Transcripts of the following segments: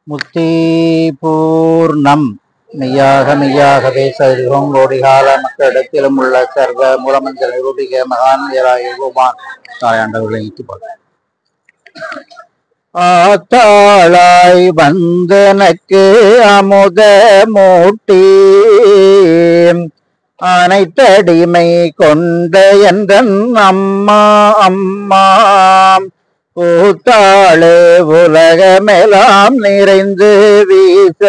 முக்தி பூர்ணம் மெய்யாகவே சதுகம் கோடிகால மக்களிடத்திலும் உள்ள சர்வ மூலமஞ்சள் நிரூபிக மகான்யராய கோபான் தாயாண்டவர்களை ஈட்டுப்பாடு. ஆத்தாளாய் வந்தனக்கு அமுத மூட்டி அனைத்தடிமை கொண்ட என்றன் அம்மா அம்மா கூத்தாளு உலகமெல்லாம் நிறைந்து வீச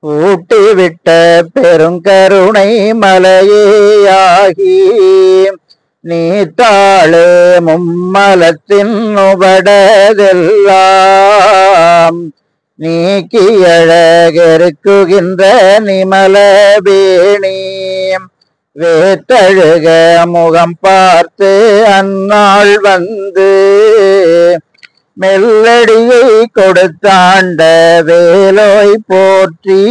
ஊட்டிவிட்ட பெருங்கருணை மலையாகி நீத்தாளு மும்மலத்தின் உபடதெல்லாம் நீக்கியழகெருக்குகின்ற நிமல வேணி வேத்தழுக முகம் பார்த்து அந்நாள் வந்து மெல்லடியை கொடுத்தாண்ட வேலோய் போற்றி.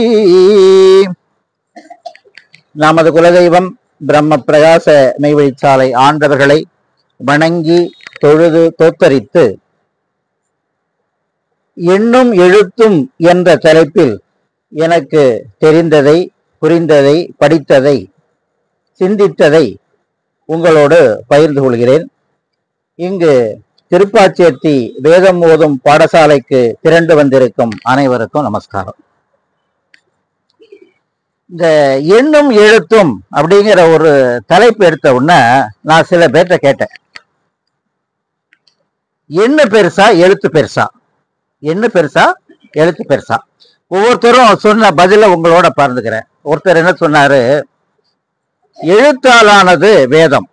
நமது குலதெய்வம் பிரம்ம பிரகாச மெய்வழிச்சாலை ஆண்டவர்களை வணங்கி தொழுது தோத்தரித்து எண்ணும் எழுத்தும் என்ற தலைப்பில் எனக்கு தெரிந்ததை, புரிந்ததை, படித்ததை, சிந்தித்ததை உங்களோடு பகிர்ந்து கொள்கிறேன். இங்கு திருப்பாச்சேர்த்தி வேதம் ஓதும் பாடசாலைக்கு திரண்டு வந்திருக்கும் அனைவருக்கும் நமஸ்காரம். இந்த எண்ணும் எழுத்தும் அப்படிங்கிற ஒரு தலைப்பு எடுத்த உடனே நான் சில பேர்கிட்ட கேட்டேன், எண்ணு பெருசா எழுத்து பெருசா, எண்ணு பெருசா எழுத்து பெருசா? ஒவ்வொருத்தரும் சொன்ன பதில உங்களோட பகிர்ந்துக்கிறேன். ஒருத்தர் என்ன சொன்னாரு, எழுத்தாலானது வேதம்,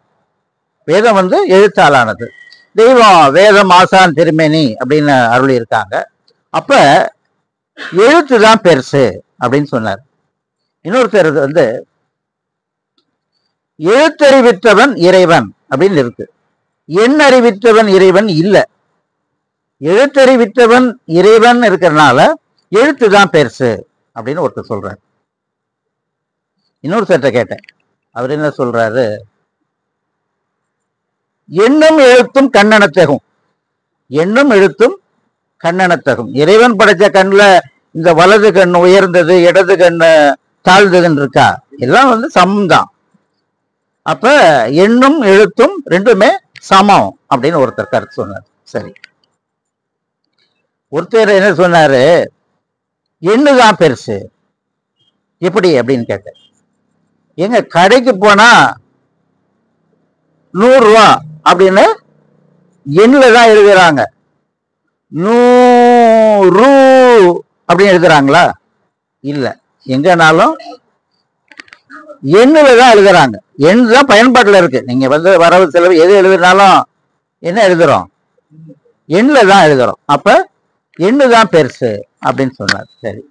வேதம் எழுத்தாலானது, தெய்வம் வேதம் ஆசான் திருமேனி அப்படின்னு அருளி இருக்காங்க, அப்ப எழுத்துதான் பெருசு அப்படின்னு சொன்னார். இன்னொருத்தர் எழுத்தறிவித்தவன் இறைவன் அப்படின்னு இருக்கு, எண்ணறிவித்தவன் இறைவன் இல்ல, எழுத்தறிவித்தவன் இறைவன் இருக்கிறதுனால எழுத்துதான் பெருசு அப்படின்னு ஒருத்தர் சொல்றாரு. இன்னொருத்தர்கிட்ட கேட்டேன், அவர் என்ன சொல்றாரு, எண்ணும் எழுத்தும் கண்ணனத்தகும், எண்ணும் எழுத்தும் கண்ணனத்தகும். இறைவன் படைச்ச கண்ணுல இந்த வலது கண் உயர்ந்தது இடது கண்ணு தாழ்ந்ததுன்னு இருக்கா? எல்லாம் சமம்தான். அப்ப எண்ணும் எழுத்தும் ரெண்டுமே சமம் அப்படின்னு ஒருத்தர் கருத்து சொன்னார். சரி, ஒருத்தர் என்ன சொன்னாரு, எண்ணுதான் பெருசு, எப்படி அப்படின்னு கேட்டேன். எங்க கடைக்கு போனா 100 ரூபா அப்படின்னு எண்ணுல தான் எழுதுறாங்க, 100 அப்படின்னு எழுதுறாங்களா? இல்ல, எங்கனாலும் எண்ணுல தான் எழுதுறாங்க. எண் தான் பயன்பாட்டுல இருக்கு. நீங்க வரவு செலவு எது எழுதுனாலும் என்ன எழுதுறோம், எண்ணுல தான் எழுதுறோம். அப்ப எண்ணுதான் பெருசு அப்படின்னு சொன்னார். சரி,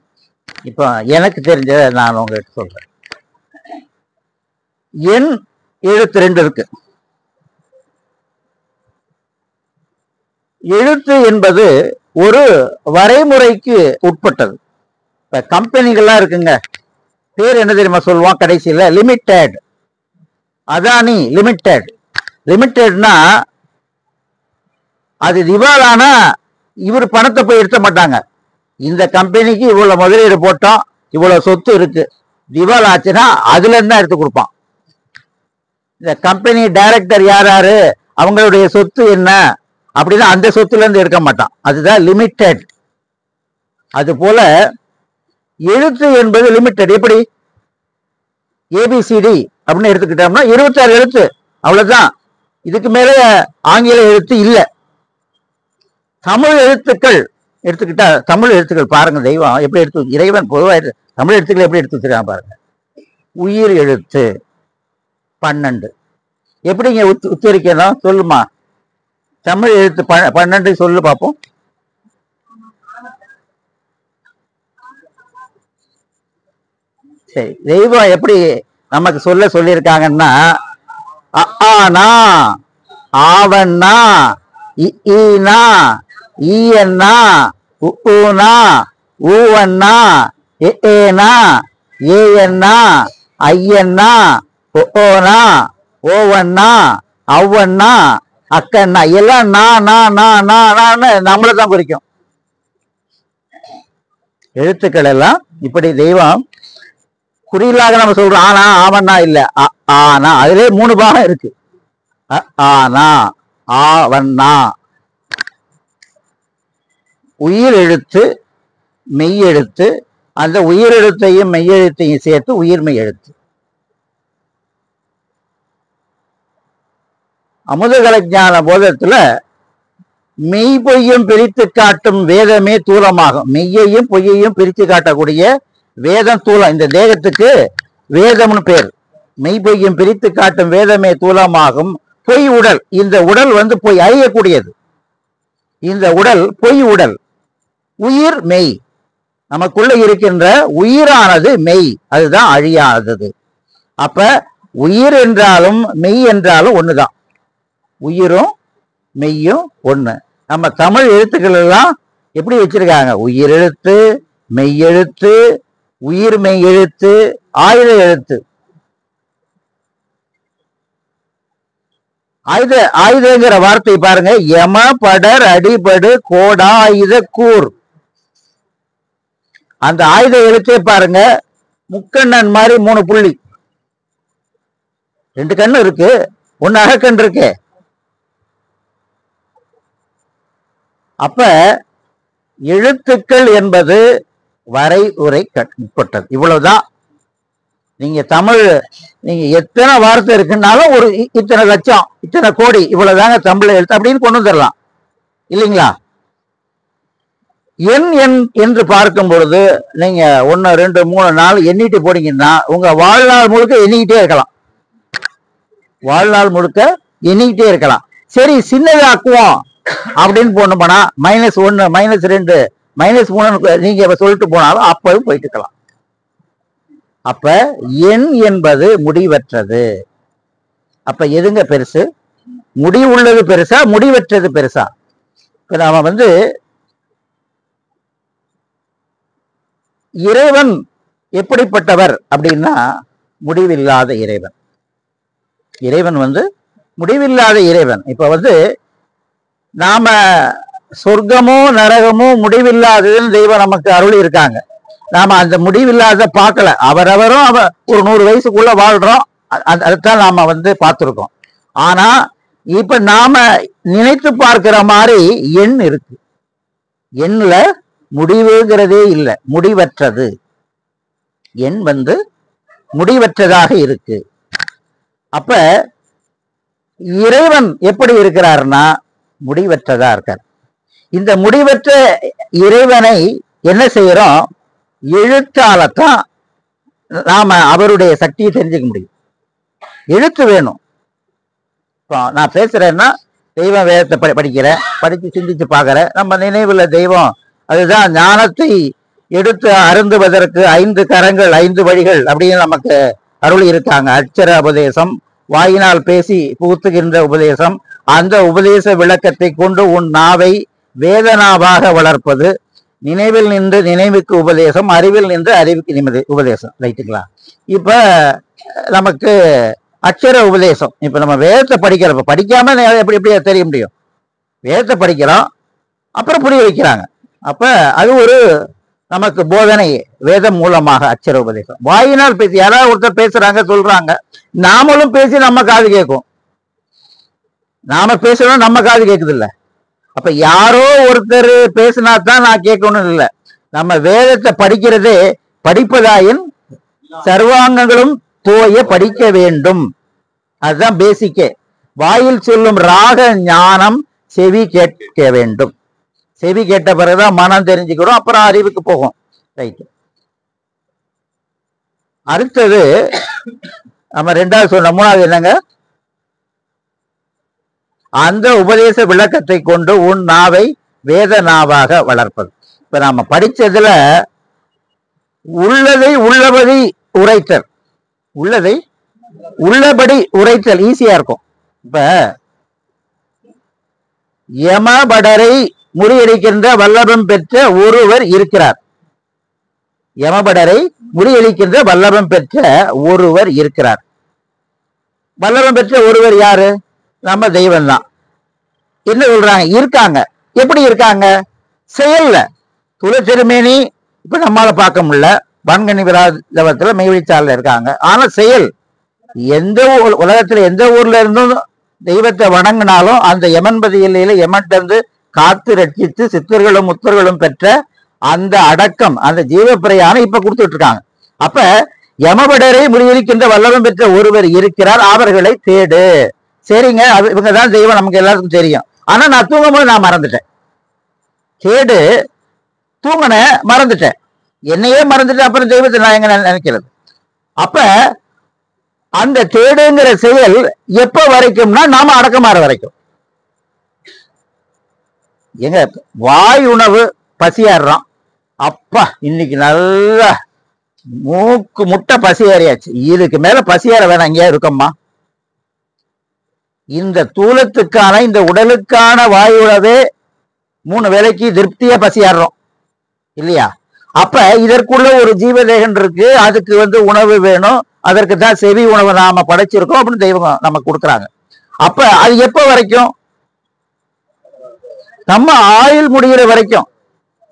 இப்போ எனக்கு தெரிஞ்சதை நான் உங்ககிட்ட சொல்றேன். எண் எழுத்து 2 இருக்கு. எழுத்து என்பது ஒரு வரைமுறைக்கு உட்பட்டது. இப்ப கம்பெனிகள்லாம் இருக்குங்க, பேர் என்ன தெரியுமா சொல்லுவோம் கடைசியில? Limited, Adani limited. லிமிடெட்னா அது திவாலானா இவர் பணத்தை போய் எடுத்த மாட்டாங்க. இந்த கம்பெனிக்கு இவ்வளவு முதலீடு போட்டோம், இவ்வளவு சொத்து இருக்கு, திவால் ஆச்சுன்னா அதுல இருந்தா எடுத்து கொடுப்பான். இந்த கம்பெனி டைரக்டர் யாராரு, அவங்களுடைய சொத்து என்ன அப்படின்னா அந்த சொத்துல இருந்து எடுக்க மாட்டான். அதுதான் லிமிடெட். அது போல எழுத்து என்பது லிமிடெட். எப்படி? ஏபிசிடி அப்படின்னு எடுத்துக்கிட்டோம்னா 26 எழுத்து, அவ்வளவுதான். இதுக்கு மேல ஆங்கில எழுத்து இல்ல. தமிழ் எழுத்துக்கள் எடுத்துக்கிட்டா, தமிழ் எழுத்துக்கள் பாருங்க, தெய்வம் எப்படி எடுத்து, இறைவன் பொதுவாக தமிழ் எழுத்துக்கள் எப்படி எடுத்து வச்சிருக்காங்க பாருங்க. உயிர் எழுத்து 12. எப்படிங்க உச்சரிக்கணும் சொல்லுமா? தமிழ் எழுத்து 12 சொல்லு பார்ப்போம். சரி, தெய்வம் எப்படி நமக்கு சொல்லியிருக்காங்கன்னா, அஆனா, ஆவண்ணா, ஈனா, ஈயண்ணா, உன்னா, ஊவண்ணா, ஏனா, ஏன்னா, ஐயன்னா, ஓனா, ஓவண்ணா, அவ்வண்ணா, அக்கண்ணா, எல்லாம் நம்மளை தான் குறிக்கும். எழுத்துக்கள் எல்லாம் இப்படி தெய்வம் குறியீடாக நம்ம சொல்றோம். ஆனா, ஆவண்ணா இல்ல, ஆனா. அதிலே 3 பாகம் இருக்கு. ஆனா, ஆவண்ணா. உயிர் எழுத்து, மெய்யெழுத்து. அந்த உயிரெழுத்தையும் மெய்யெழுத்தையும் சேர்த்து உயிர்மெய் எழுத்து. அமுத கலைஞான போதத்துல மெய் பொய்யும் பிரித்து காட்டும் வேதமே தூலமாகும். மெய்யையும் பொய்யையும் பிரித்து காட்டக்கூடிய வேதம் தூலம். இந்த தேகத்துக்கு வேதம்னு பேர். மெய் பொய்யும் பிரித்து காட்டும் வேதமே தூலமாகும். பொய் உடல். இந்த உடல் பொய், அழியக்கூடியது. இந்த உடல் பொய் உடல். உயிர் மெய். நமக்குள்ள இருக்கின்ற உயிரானது மெய், அதுதான் அழியாதது. அப்ப உயிர் என்றாலும் மெய் என்றாலும் ஒண்ணுதான். உயிரும் மெய்யும் ஒண்ணு. நம்ம தமிழ் எழுத்துக்கள் எல்லாம் எப்படி வச்சிருக்காங்க? உயிர் எழுத்து, மெய்யெழுத்து, உயிர் மெய் எழுத்து, ஆயுத எழுத்து. ஆயுதங்கிற வார்த்தை பாருங்க. யம படர் அடிபடு கோடா ஆயுத கூர். அந்த ஆயுத எழுத்தே பாருங்க, முக்கண்ணன் மாதிரி 3 புள்ளி. 2 கண்ணு இருக்கு, 1 அகக்கண் இருக்கு. அப்ப எழுத்துக்கள் என்பது வரையுறை உட்பட்டது. இவ்வளவுதான். நீங்க தமிழ், நீங்க எத்தனை வார்த்தை இருக்குன்னாலும் ஒரு இத்தனை லட்சம், இத்தனை கோடி, இவ்வளவுதாங்க தமிழ் எழுத்து அப்படின்னு கொண்டு வந்துடலாம், இல்லைங்களா? எண் என்று பார்க்கும் பொழுது நீங்க 1 2 3 4 எண்ணிட்டு போனீங்கன்னா உங்க வாழ்நாள் முழுக்க எண்ணிக்கிட்டே இருக்கலாம். வாழ்நாள் முழுக்க எண்ணிக்கிட்டே இருக்கலாம். சரி, சின்னதாக்குவோம் அப்படின்னு போனோம்னா -1, -2, -3 நீங்க சொல்லிட்டு போனாலும் அப்பவும் போயிட்டு இருக்கலாம். அப்ப எண் என்பது முடிவற்றது. அப்ப எதுங்க பெருசு? முடிவுள்ளது பெருசா, முடிவற்றது பெருசா? இப்ப நாம இறைவன் எப்படிப்பட்டவர் அப்படின்னா முடிவில்லாத இறைவன். இறைவன் முடிவில்லாத இறைவன். இப்ப நாம சொர்க்கமோ நரகமோ முடிவில்லாததுன்னு தெய்வம் நமக்கு அருள் இருக்காங்க. நாம அந்த முடிவில்லாத பார்க்கல. அவரவரும் ஒரு 100 வயசுக்குள்ள வாழ்றோம். அதுதான் நாம பார்த்துருக்கோம். ஆனா இப்ப நாம நினைத்து பார்க்கிற மாதிரி எண் இருக்கு. எண்ணுல முடிவுங்கிறதே இல்லை, முடிவற்றது. எண் முடிவற்றதாக இருக்கு. அப்ப இறைவன் எப்படி இருக்கிறார்னா முடிவற்றதா இருக்கார். இந்த முடிவற்ற இறைவனை என்ன செய்யறோம்? எழுத்தாலத்தான் நாம அவருடைய சக்தியை தெரிஞ்சுக்க முடியும். எழுத்து வேணும். இப்போ நான் பேசுறேன்னா தெய்வம் வேதத்தை படிக்கிறேன், படிச்சு சிந்திச்சு பார்க்கிறேன். நம்ம நினைவுல தெய்வம், அதுதான் ஞானத்தை எடுத்து அருந்துவதற்கு 5 கரங்கள் 5 வழிகள் அப்படின்னு நமக்கு அருள் இருக்காங்க. அட்சர உபதேசம், வாயினால் பேசி புகுத்துகின்ற உபதேசம், அந்த உபதேச விளக்கத்தை கொண்டு உன் நாவை வேதனாவாக வளர்ப்பது, நினைவில் நின்று நினைவுக்கு உபதேசம், அறிவில் நின்று அறிவுக்கு நிம்மதி உபதேசம். ரைட்டுங்களா? இப்ப நமக்கு அட்சர உபதேசம். இப்ப நம்ம வேதத்தை படிக்கிறப்ப படிக்காம எப்படி தெரிய முடியும்? வேதத்தை படிக்கிறோம், அப்புறம் புரிய வைக்கிறாங்க. அப்ப அது ஒரு நமக்கு போதனை, வேதம் மூலமாக அட்சர உபதேசம். வாயினால் பேசி யாராவது ஒருத்தர் பேசுறாங்க, சொல்றாங்க, நாமளும் பேசி நம்ம காது கேட்கும். நாம பேசணும், நம்ம காது கேட்குது இல்ல. அப்ப யாரோ ஒருத்தர் பேசினா தான் நான் கேட்கணும் இல்லை. நம்ம வேதத்தை படிக்கிறதே படிப்பதாயின் சர்வாங்கங்களும் தோய படிக்க வேண்டும். அதுதான் பேசிக்கே. வாயில் சொல்லும் ராக ஞானம் செவி கேட்க வேண்டும். செவி கேட்ட பிறகுதான் மனம் தெரிஞ்சுக்கிறோம், அப்புறம் அறிவுக்கு போகும். ரைட். அடுத்தது நம்ம 2வது சொன்ன, 3வது என்னங்க? அந்த உபதேச விளக்கத்தை கொண்டு உன் நாவை வேத நாவாக வளர்ப்பது. இப்ப நாம படிச்சதுல உள்ளதை உள்ளபடி உரைத்தல், உள்ளதை உள்ளபடி உரைத்தல் ஈஸியா இருக்கும். இப்ப யமபடரை முறியடிக்கின்ற வல்லபம் பெற்ற ஒருவர் இருக்கிறார். யமபடரை முறியடிக்கின்ற வல்லபம் பெற்ற ஒருவர் இருக்கிறார். வல்லபம் பெற்ற ஒருவர் யாரு? நம்ம தெய்வம் தான். என்ன சொல்றாங்க? இருக்காங்க. எப்படி இருக்காங்க? செயல்ல. துளசிருமேனி இப்ப நம்மளால பார்க்க முடியல, வன்கனி விராதவத்துல மெய்வழிச்சால இருக்காங்க. ஆனா செயல், எந்த உலகத்துல எந்த ஊர்ல இருந்தும் தெய்வத்தை வணங்கினாலும் அந்த யமன்பதி எல்லையில யமன்ட்டு இருந்து காத்து ரட்சித்து சித்தர்களும் முத்தர்களும் பெற்ற அந்த அடக்கம், அந்த ஜீவப்பிரையான இப்ப கொடுத்துட்டு இருக்காங்க. அப்ப யமபடரை முறியடிக்கின்ற வல்லபம் பெற்ற ஒருவர் இருக்கிறார், அவர்களை தேடு. சரிங்க, இவங்கதான் தெய்வம், நமக்கு எல்லாருக்கும் தெரியும். ஆனா நான் தூங்கும்போது நான் மறந்துட்டேன். தேடு, தூங்கின மறந்துட்டேன், என்னையே மறந்துட்டேன், அப்புறம் தெய்வத்தை நான் எங்க நினைக்கிறது? அப்ப அந்த தேடுங்கிற செயல் எப்ப வரைக்கும்னா நாம அடக்கமாற வரைக்கும். எங்க வாய் உணவு பசியாடுறோம், அப்பா இன்னைக்கு நல்லா மூக்கு முட்டை பசி ஏறியாச்சு, இதுக்கு மேல பசியார வேணாம், எங்கேயா இருக்கம்மா. இந்த தூலத்துக்கான இந்த உடலுக்கான வாயு உணவே 3 வேளைக்கு திருப்தியா பசியாடுறோம் இல்லையா? அப்ப இதற்குள்ள ஒரு ஜீவதேகன் இருக்கு, அதுக்கு உணவு வேணும், அதற்கு தான் செவி உணவை நாம படைச்சிருக்கோம் அப்படின்னு தெய்வம் நமக்கு கொடுக்குறாங்க. அப்ப அது எப்ப வரைக்கும்? நம்ம ஆயுள் முடிகிற வரைக்கும்,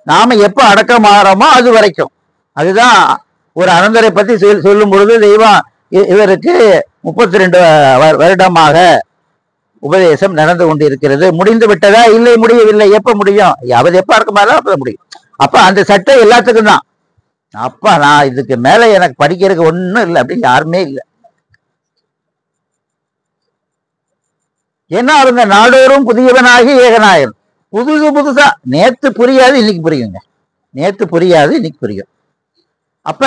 நாம எப்ப அடக்கமாறோமோ அது வரைக்கும். அதுதான் ஒரு அனந்தரை பத்தி சொல்லும் பொழுது தெய்வம் இவருக்கு 32 வருடமாக உபதேசம் நடந்து கொண்டிருக்கிறது, முடிந்து விட்டதா? இல்லை, முடியவில்லை. எப்ப முடியும்? அவர் எப்ப அடக்கமாறோ அப்ப முடியும். அப்ப அந்த சட்டம் எல்லாத்துக்கும் தான். அப்பா நான் இதுக்கு மேல எனக்கு படிக்கிறதுக்கு ஒண்ணும் இல்லை அப்படின்னு யாருமே இல்லை. ஏன்னா அவங்க நாடோறும் புதியவனாகி ஏகநாயகன். புதுசா நேத்து புரியாது, இன்னைக்கு புரியுங்க. நேத்து புரியாது, இன்னைக்கு புரியும். அப்ப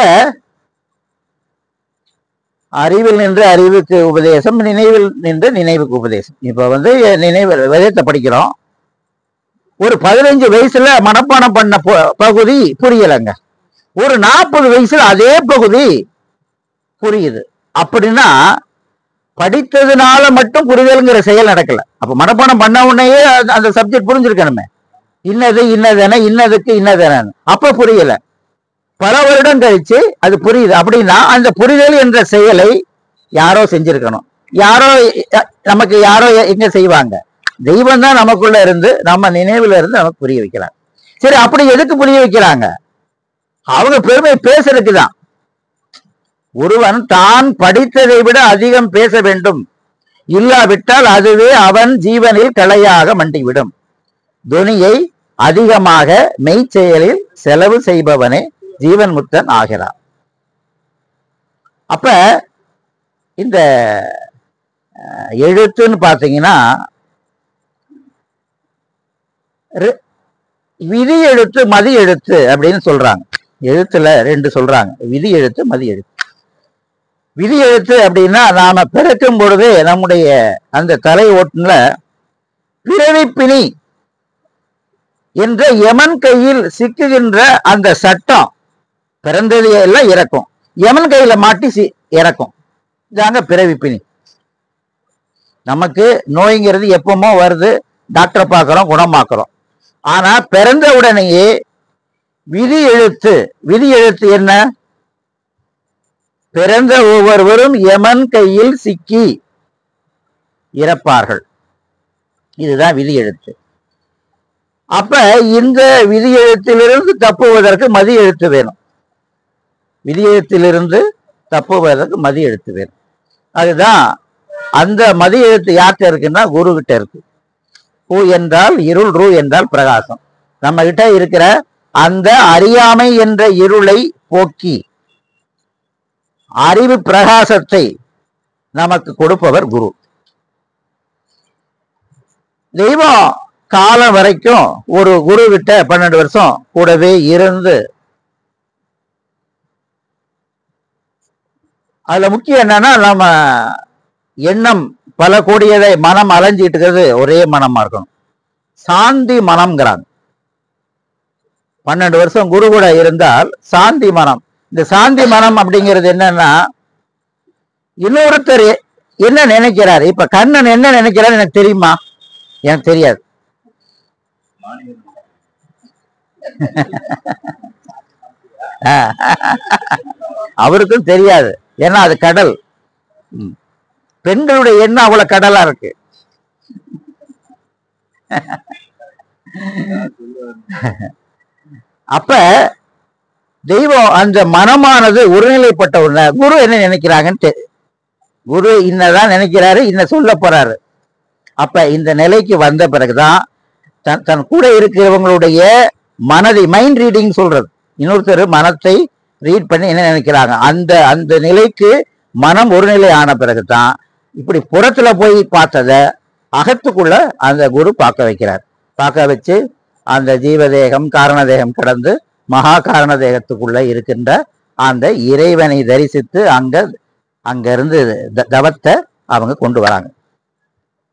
அறிவில் நின்று அறிவுக்கு உபதேசம், நினைவில் நின்று நினைவுக்கு உபதேசம். இப்ப நினைவு வேதத்தை படிக்கிறோம், ஒரு 15 வயசுல மனப்பாடம் பண்ண பகுதி புரியலைங்க, ஒரு 40 வயசுல அதே பகுதி புரியுது. அப்படின்னா படித்ததுனால மட்டும் புரிதல்ங்கிற செயல் நடக்கல. அப்ப மனப்பாடம் பண்ண உடனேயே அந்த சப்ஜெக்ட் புரிஞ்சிருக்கணுமே, இன்னது இன்னதென, இன்னதுக்கு இன்னதென. அப்ப புரியல, பல வருடம் கழிச்சு அது புரியுது. அப்படின்னா அந்த புரிதல் என்ற செயலை யாரோ செஞ்சிருக்கணும். யாரோ எங்க செய்வாங்க? தெய்வம் தான் நமக்குள்ள இருந்து, நம்ம நினைவுல இருந்து நமக்கு புரிய வைக்கிறாங்க. சரி, அப்படி எதுக்கு புரிய வைக்கிறாங்க? அவங்க பெருமை பேசுறதுக்குதான். ஒருவன் தான் படித்ததை விட அதிகம் பேச வேண்டும், இல்லாவிட்டால் அதுவே அவன் ஜீவனில் கலையாக மண்டிவிடும். துணியை அதிகமாக மெய்ச்செயலில் செலவு செய்பவனே ஜீவன் முக்தன் ஆகிறான். அப்ப இந்த எழுத்துன்னு பாத்தீங்கன்னா விதி எழுத்து மதி எழுத்து அப்படின்னு சொல்றாங்க. எழுத்துல 2 சொல்றாங்க, விதி எழுத்து மதி எழுத்து. விதி எழுத்து அப்படின்னா நாம பிறக்கும் பொழுது நம்முடைய அந்த தலை ஓட்டுல பிறவிப்பிணி என்ற யமன் கையில் சிக்குகின்ற அந்த சட்டம் பிறந்தது எல்லாம் இறக்கும், யமன் கையில மாட்டி இறக்கும். இதாங்க பிறவிப்பிணி. நமக்கு நோய்ங்கிறது எப்பவுமோ வருது, டாக்டரை பார்க்கிறோம், குணமாக்குறோம். ஆனா பிறந்த உடனேயே விதி எழுத்து. விதி எழுத்து என்ன? பிறந்த ஒவ்வொருவரும் யமன் கையில் சிக்கி இறப்பார்கள். இதுதான் விதி எழுத்து. அப்ப இந்த விதி எழுத்திலிருந்து தப்புவதற்கு மதி எழுத்து வேணும். விதி எழுத்திலிருந்து தப்புவதற்கு மதி எழுத்து வேணும். அதுதான் அந்த மதி எழுத்து யார்கிட்ட இருக்குன்னா குரு கிட்ட இருக்கு. பூ என்றால் இருள், ரூ என்றால் பிரகாசம். நம்ம கிட்ட இருக்கிற அந்த அறியாமை என்ற இருளை போக்கி அறிவு பிரகாசத்தை நமக்கு கொடுப்பவர் குரு. தெய்வம் காலம் வரைக்கும் ஒரு குரு கிட்ட 12 வருஷம் கூடவே இருந்து, அதுல முக்கியம் என்னன்னா நம்ம எண்ணம் பல கோடியதை மனம் அலைஞ்சிட்டு இருக்கிறது ஒரே மனமா இருக்கணும். சாந்தி மனம்ங்கிறாங்க. 12 வருஷம் குரு கூட இருந்தால் சாந்தி மனம். இந்த சாந்தி மனம் அப்படிங்கிறது என்னன்னா, இன்னொருத்தர் என்ன நினைக்கிறாரு. இப்ப கண்ணன் என்ன நினைக்கிறாரு எனக்கு தெரியுமா? எனக்கு தெரியாது. அவருக்கும் தெரியாது, ஏன்னா அது கடல். பெண்களுடைய எண்ணம் அவ்வளவு கடலா இருக்கு. அப்ப தெய்வம் அந்த மனமானது ஒருநிலைப்பட்ட உடனே குரு என்ன நினைக்கிறாங்கன்னு குரு இன்னதான் நினைக்கிறாரு, இன்ன சொல்ல போறாரு. அப்ப இந்த நிலைக்கு வந்த பிறகுதான் தன் கூட இருக்கிறவங்களுடைய மனதை மைண்ட் ரீடிங் சொல்றது. இன்னொருத்தர் மனத்தை ரீட் பண்ணி என்ன நினைக்கிறாங்க, அந்த அந்த நிலைக்கு மனம் ஒரு நிலை ஆன பிறகுதான் இப்படி புறத்துல போய் பார்த்தத அகத்துக்குள்ள அந்த குரு பார்க்க வைக்கிறார். பார்க்க வச்சு அந்த ஜீவதேகம் காரணதேகம் கடந்து மகா காரண தேகத்துக்குள்ள இருக்கின்ற அந்த இறைவனை தரிசித்து அங்க இருந்து தவத்தை அவங்க கொண்டு வராங்க.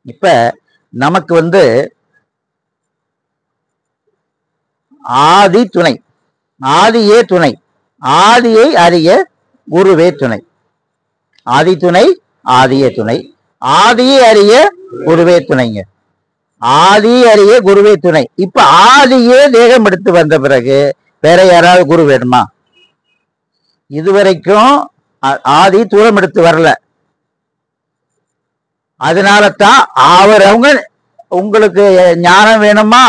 இப்ப நமக்கு ஆதி துணை, ஆதியே துணை, ஆதியை அறிய குருவே துணை. ஆதி துணை, ஆதியே துணை, ஆதியை அறிய குருவே துணைங்க. ஆதி அறிய குருவே துணை. இப்ப ஆதியே தேகம் எடுத்து வந்த பிறகு வேற யாராவது குரு வேணுமா? இதுவரைக்கும் ஆதி தூரம் எடுத்து வரல. அதனாலதான் அவங்க உங்களுக்கு ஞானம் வேணுமா,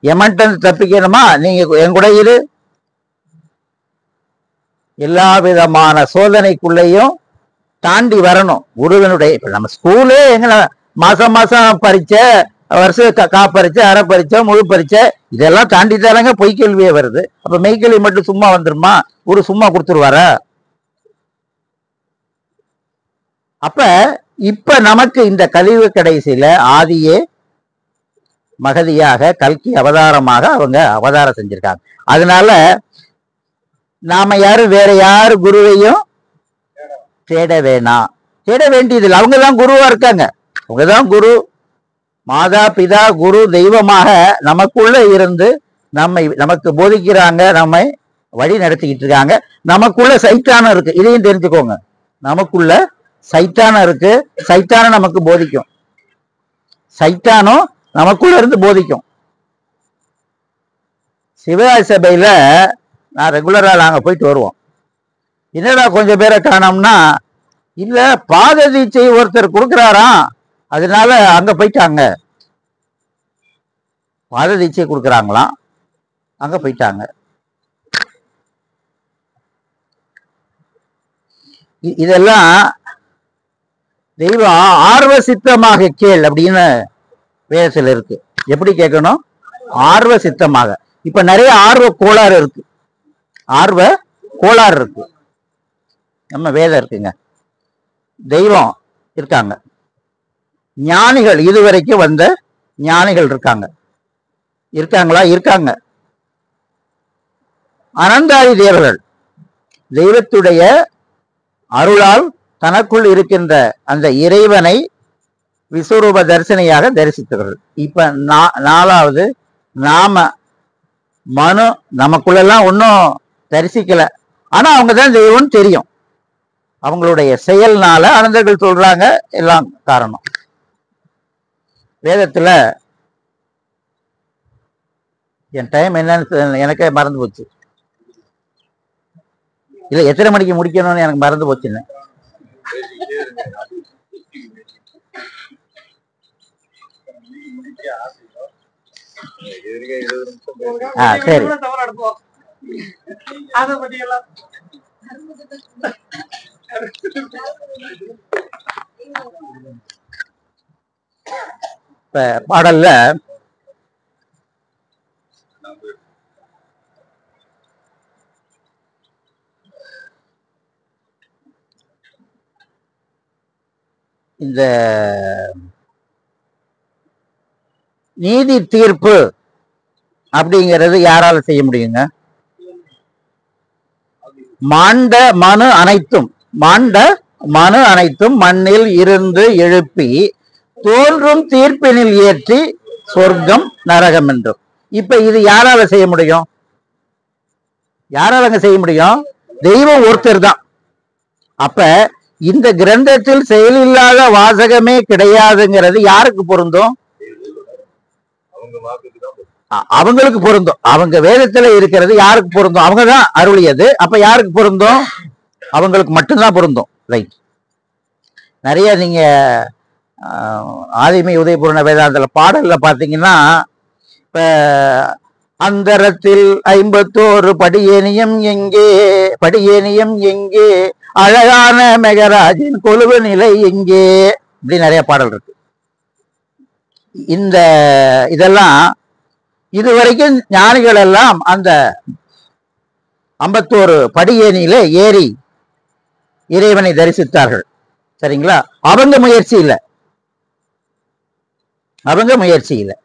எமன்ட்டு தப்பிக்கணுமா, நீங்க என் கூட இரு, எல்லா விதமான சோதனைக்குள்ளேயும் தாண்டி வரணும் குருவனுடைய. இப்ப நம்ம ஸ்கூலே எங்க மாசம் மாசம் பரீட்சை, வருஷம் பரீட்சை, அரை பரீட்சை, முழு பரீட்சை, இதெல்லாம் தாண்டி தானங்க பொய்க்கல்வியே வருது. அப்ப மெய்க்கல்வி மட்டும் சும்மா வந்துருமா? குரு சும்மா கொடுத்துருவாரா? அப்ப இப்ப நமக்கு இந்த கலியுக கடைசியில ஆதியே மகதியாக கல்கி அவதாரமாக அவங்க அவதாரம் செஞ்சிருக்காங்க. அதனால நாம யாரும் வேற யாரு குருவையும் தேட வேணாம், தேட வேண்டியதில்லை. அவங்கதான் குருவா இருக்காங்க. அவங்கதான் குரு, மாதா பிதா குரு தெய்வமாக நமக்குள்ள இருந்து நமக்கு போதிக்கிறாங்க, நம்மை வழி நடத்திக்கிட்டு இருக்காங்க. நமக்குள்ள சைத்தானம் இருக்கு, இதையும் தெரிஞ்சுக்கோங்க. நமக்குள்ள சைத்தானம் இருக்கு, சைத்தானம் நமக்கு போதிக்கும், சைத்தானம் நமக்குள்ள இருந்து போதிக்கும். சிவராஜ் சபையில நான் ரெகுலரா நாங்க போயிட்டு வருவோம். என்னடா கொஞ்சம் பேரை காணோம்னா, இல்ல பாத தீட்சை ஒருத்தர் கொடுக்குறாராம், அதனால அங்க போயிட்டாங்க. பாத தீட்சை கொடுக்குறாங்களாம், அங்க போயிட்டாங்க. இதெல்லாம் தெய்வம் ஆர்வ சித்தமாக கேள் அப்படின்னு வேதத்தில் இருக்கு. எப்படி கேட்கணும்? ஆர்வ சித்தமாக. இப்ப நிறைய ஆர்வ கோளாறு இருக்கு, ஆர்வ கோளாறு இருக்கு. நம்ம வேதம் இருக்குங்க, தெய்வம் இருக்காங்க, ஞானிகள் இதுவரைக்கும் வந்த ஞானிகள் இருக்காங்க. இருக்காங்களா? இருக்காங்க. அனந்தாதி தேவர்கள் தெய்வத்துடைய அருளால் தனக்குள் இருக்கின்ற அந்த இறைவனை விஸ்வரூப தரிசனையாக தரிசித்தவர்கள். இப்ப நாலாவது நாம மனு நமக்குள்ளெல்லாம் ஒன்னும் தரிசிக்கல, ஆனா அவங்கதான் தெய்வம்னு தெரியும். அவங்களுடைய செயல்னால அனந்தர்கள் சொல்றாங்க எல்லாம் காரணம். வேதத்துல என் டைம் என்னன்னு எனக்கே மறந்து போச்சு. இல்ல எத்தனை மணிக்கு முடிக்கணும்னு எனக்கு மறந்து போச்சுன்னு. சரி. இப்ப பாடல்ல இந்த நீதி தீர்ப்பு அப்படிங்கிறது யாரால செய்ய முடியுங்க? மாண்ட மனு அனைத்தும் மண்ணில் இருந்து எழுப்பி தோன்றும் தீர்ப்பினில் ஏற்றி சொர்க்கம் நரகம் என்றும். இப்ப இது யாரால செய்ய முடியும்? யாராலங்க செய்ய முடியும்? தெய்வம் ஒருத்தர் தான். அப்ப இந்த கிரந்தத்தில் செயலில்லாத வாசகமே கிடையாதுங்கிறது யாருக்கு பொருந்தும்? அவங்களுக்கு பொருந்தும். அவங்க வேதத்துல இருக்கிறது யாருக்கு பொருந்தும்? அவங்கதான் அருளியது. அப்ப யாருக்கு பொருந்தும்? அவங்களுக்கு மட்டும்தான் பொருந்தும். ரைட். நிறைய நீங்க ஆதிமை உதயபூர்ண வேதாந்தல பாடல்ல பாத்தீங்கன்னா, இப்ப அந்தரத்தில் 51 படியேனியம் எங்கே, படியேனியம் எங்கே, அழகான மெகராஜின் கொலுவு நிலை எங்கே, இப்படி நிறைய பாடல் இருக்கு. இந்த இதெல்லாம் இதுவரைக்கும் ஞானிகள் எல்லாம் அந்த 51 படியேனியில ஏறி இறைவனை தரிசித்தார்கள். சரிங்களா? அவங்க முயற்சி இல்லை, அவங்க முயற்சி இல்லை.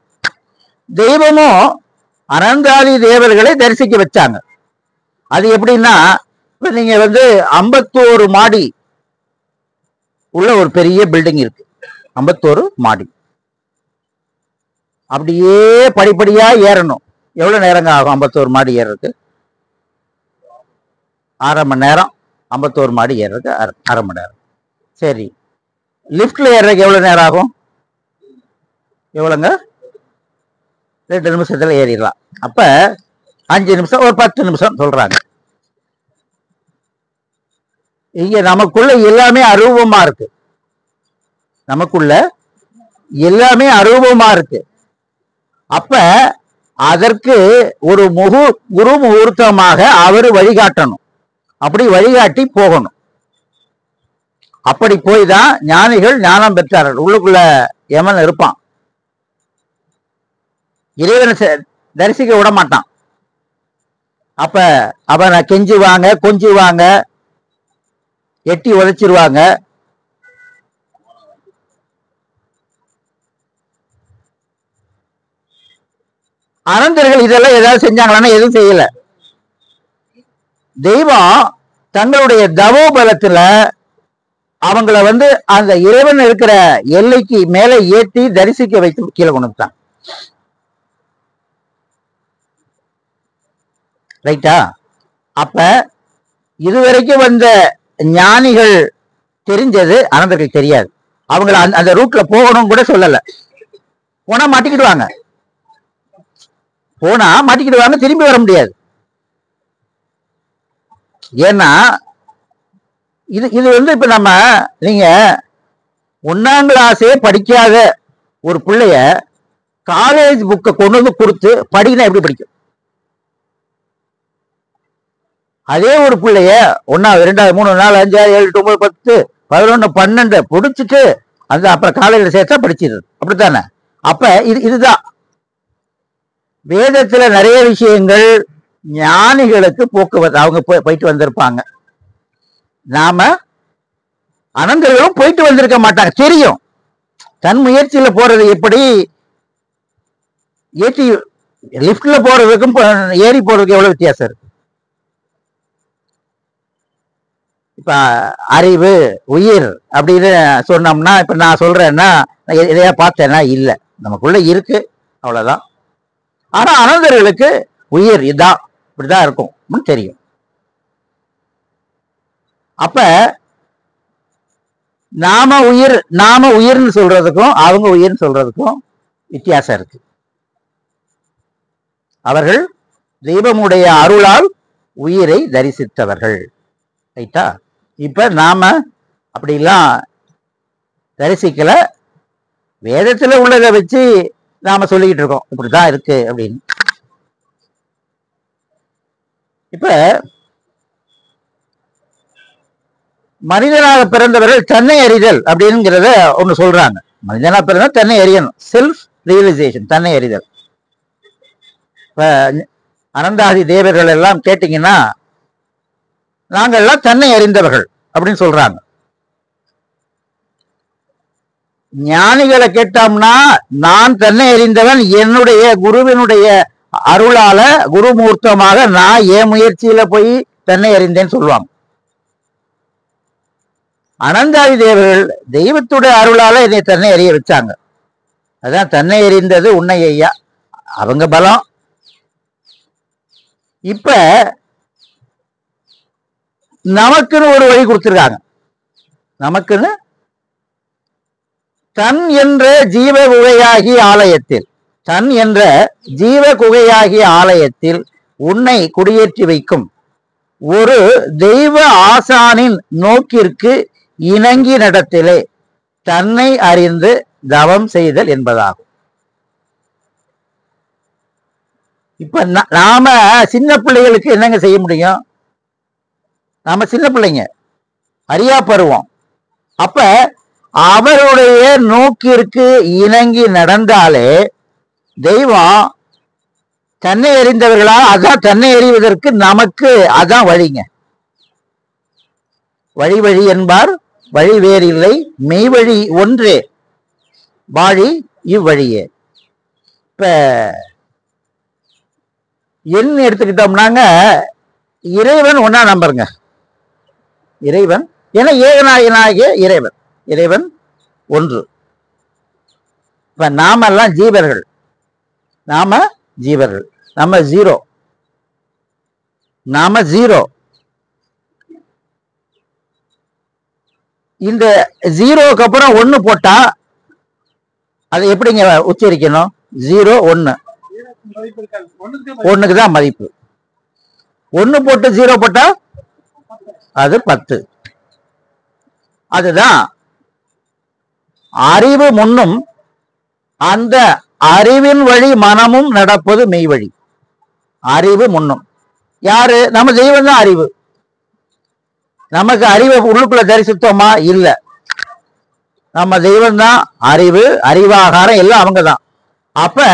தெய்வமும் அனந்தாதி தேவர்களை தரிசிக்க வச்சாங்க. அது எப்படின்னா, இப்ப நீங்க 51 மாடி உள்ள ஒரு பெரிய பில்டிங் இருக்கு, 51 மாடி. அப்படியே படிப்படியா ஏறணும். எவ்வளவு நேரங்க ஆகும் 51 மாடி ஏறதுக்கு? 1/2 மணி நேரம். 51 மாடி ஏறதுக்கு 1/2 மணி நேரம். சரி, லிப்ட்ல ஏறதுக்கு எவ்வளவு நேரம் ஆகும்? எவ்வளவுங்க? 2 நிமிஷத்துல ஏறிடலாம். அப்ப 5 நிமிஷம், ஒரு 10 நிமிஷம் சொல்றாங்க. இங்க நமக்குள்ள எல்லாமே அரூபமா இருக்கு, நமக்குள்ள எல்லாமே அரூபமா இருக்கு. அப்ப அதற்கு ஒரு குரு முகூர்த்தமாக அவரு வழிகாட்டணும். அப்படி வழிகாட்டி போகணும். அப்படி போய் தான் ஞானிகள் ஞானம் பெற்றார்கள். உள்ளுக்குள்ள யமன் இருப்பான், இறைவனை தரிசிக்க விட மாட்டான். அப்ப அவனை கெஞ்சுவாங்க, கொஞ்சுவாங்க, எட்டி உதைச்சிருவாங்க. அனந்தர்கள் இதெல்லாம் ஏதாவது செஞ்சாங்களான்னா எதுவும் செய்யல. தெய்வம் தங்களுடைய தவோபலத்துல அவங்கள அந்த இறைவன் இருக்கிற எல்லைக்கு மேலே ஏற்றி தரிசிக்க வைத்து கீழே கொண்டு வந்துட்டான். ரைட்டா? அப்ப இதுவரைக்கும் வந்த ஞானிகள் தெரிஞ்சது அனந்தர்கள் தெரியாது. அவங்கள அந்த ரூட்ல போகணும் கூட சொல்லல. போனா மாட்டிக்கிடுவாங்க, போனா மாட்டிக்கிடுவாங்க, திரும்பி வர முடியாது. ஏன்னா இது இப்ப நம்ம நீங்க 1ஆம் கிளாஸே படிக்காத ஒரு பிள்ளைய காலேஜ் புக்கை கொண்டு வந்து கொடுத்து படிக்கணும், எப்படி படிக்கும்? அதே ஒரு பிள்ளைய 1வது 2வது 3 4 5 6 7 8 9 10 11 12 பிடிச்சிட்டு அப்புறம் காலேஜில் சேர்த்தா படிச்சிருது. அப்படித்தானே? அப்ப இதுதான் வேதத்துல நிறைய விஷயங்கள் ஞானிகளுக்கு போக்குவரத்து. அவங்க போயிட்டு வந்திருப்பாங்க. நாம அனந்தர்களும் போயிட்டு வந்திருக்க மாட்டாங்க. தெரியும் தன் முயற்சியில போறது எப்படி. ஏற்றி லிப்ட்ல போறதுக்கும் ஏறி போறதுக்கு எவ்வளவு வித்தியாசம் இருக்கு. இப்ப அறிவு, உயிர் அப்படின்னு சொன்னோம்னா, இப்ப நான் சொல்றேன்னா எதையா பார்த்தேன்னா இல்ல, நமக்குள்ள இருக்கு, அவ்வளவுதான். ஆனா அனந்தர்களுக்கு உயிர் இதான், இப்படிதான் இருக்கும் தெரியும். அப்ப நாம உயிர்னு சொல்றதுக்கும் அவங்க உயிர்னு சொல்றதுக்கும் வித்தியாசம் இருக்கு. அவர்கள் தெய்வமுடைய அருளால் உயிரை தரிசித்தவர்கள். ரைட்டா? இப்ப நாம அப்படிலாம் தரிசிக்கல, வேதத்துல உள்ளதை வச்சு நாம சொல்லிக்கிட்டு இருக்கோம் இப்படிதான் இருக்கு அப்படின்னு. இப்ப மனிதனாக பிறந்தவர்கள் தன்னை அறிதல் அப்படிங்கிறத ஒண்ணு சொல்றாங்க. மனிதனாக பிறந்த தன்னை அறியணும், செல்ஃப் ரியலைசேஷன், தன்னை அறிதல். இப்ப அனந்தாதி தேவர்கள் எல்லாம் கேட்டீங்கன்னா நாங்கள்லாம் தன்னை அறிந்தவர்கள் அப்படின்னு சொல்றாங்க. ஞானிகளை கேட்டோம்னா நான் தன்னை அறிந்தவன், என்னுடைய குருவினுடைய அருளால குருமூர்த்தமாக நான் என் முயற்சியில போய் தன்னை அறிந்தேன்னு சொல்லுவாங்க. அனந்தாதி தேவர்கள் தெய்வத்துடைய அருளால என்னை தன்னை அறிய வச்சாங்க. அதான் தன்னை அறிந்தது உன்னை ஐயா, அவங்க பலம். இப்ப நமக்குன்னு ஒரு வழி கொடுத்துருக்காங்க. நமக்குன்னு தன் என்ற ஜீவ உரையாகி ஆலயத்தில் தன் என்ற ஜீவ குகையாகிய ஆலயத்தில் உன்னை குடியேற்றி வைக்கும் ஒரு தெய்வ ஆசானின் நோக்கிற்கு இணங்கி நடத்திலே தன்னை அறிந்து தவம் செய்தல் என்பதாகும். இப்ப நாம சின்ன பிள்ளைகளுக்கு என்னங்க செய்ய முடியும்? நாம சின்ன பிள்ளைங்க, அறியா பருவம். அப்ப அவருடைய நோக்கிற்கு இணங்கி நடந்தாலே தெய்வம் தன்னை அறிந்தவர்களா, அதான் தன்னை அறிவதற்கு நமக்கு அதான் வழிங்க. வழி வழி என்பார், வழி வேறு இல்லை, மெய்வழி ஒன்றே, வாழி இவ்வழியே. இப்ப என் எடுத்துக்கிட்டோம்னாங்க, இறைவன் ஒன்னா நம்பருங்க. இறைவன் ஏன்னா ஏகநாயகனாகிய இறைவன், இறைவன் ஒன்று. இப்ப நாமெல்லாம் ஜீவர்கள், நாம ஜீவர்கள், நம்ம ஜீரோ, நாம ஜீரோ. இந்த ஜீரோக்கு அப்புறம் ஒண்ணு போட்டா அதை எப்படிங்க உச்சரிக்கணும்? 0 1, ஒண்ணுக்கு தான் மதிப்பு. 1 போட்டு 0 போட்டா அது 10. அதுதான் அறிவு முன்னும் அந்த அறிவின் வழி மனமும் நடப்பது மெய்வழி. அறிவு முன்னும் யாரு? நம்ம தெய்வம் தான் அறிவு. நமக்கு அறிவை உள்ளுக்குள்ள தரிசித்தோமா? இல்ல. நம்ம தெய்வம் தான் அறிவு, அறிவாகாரம் எல்லாம் அவங்க தான். அப்ப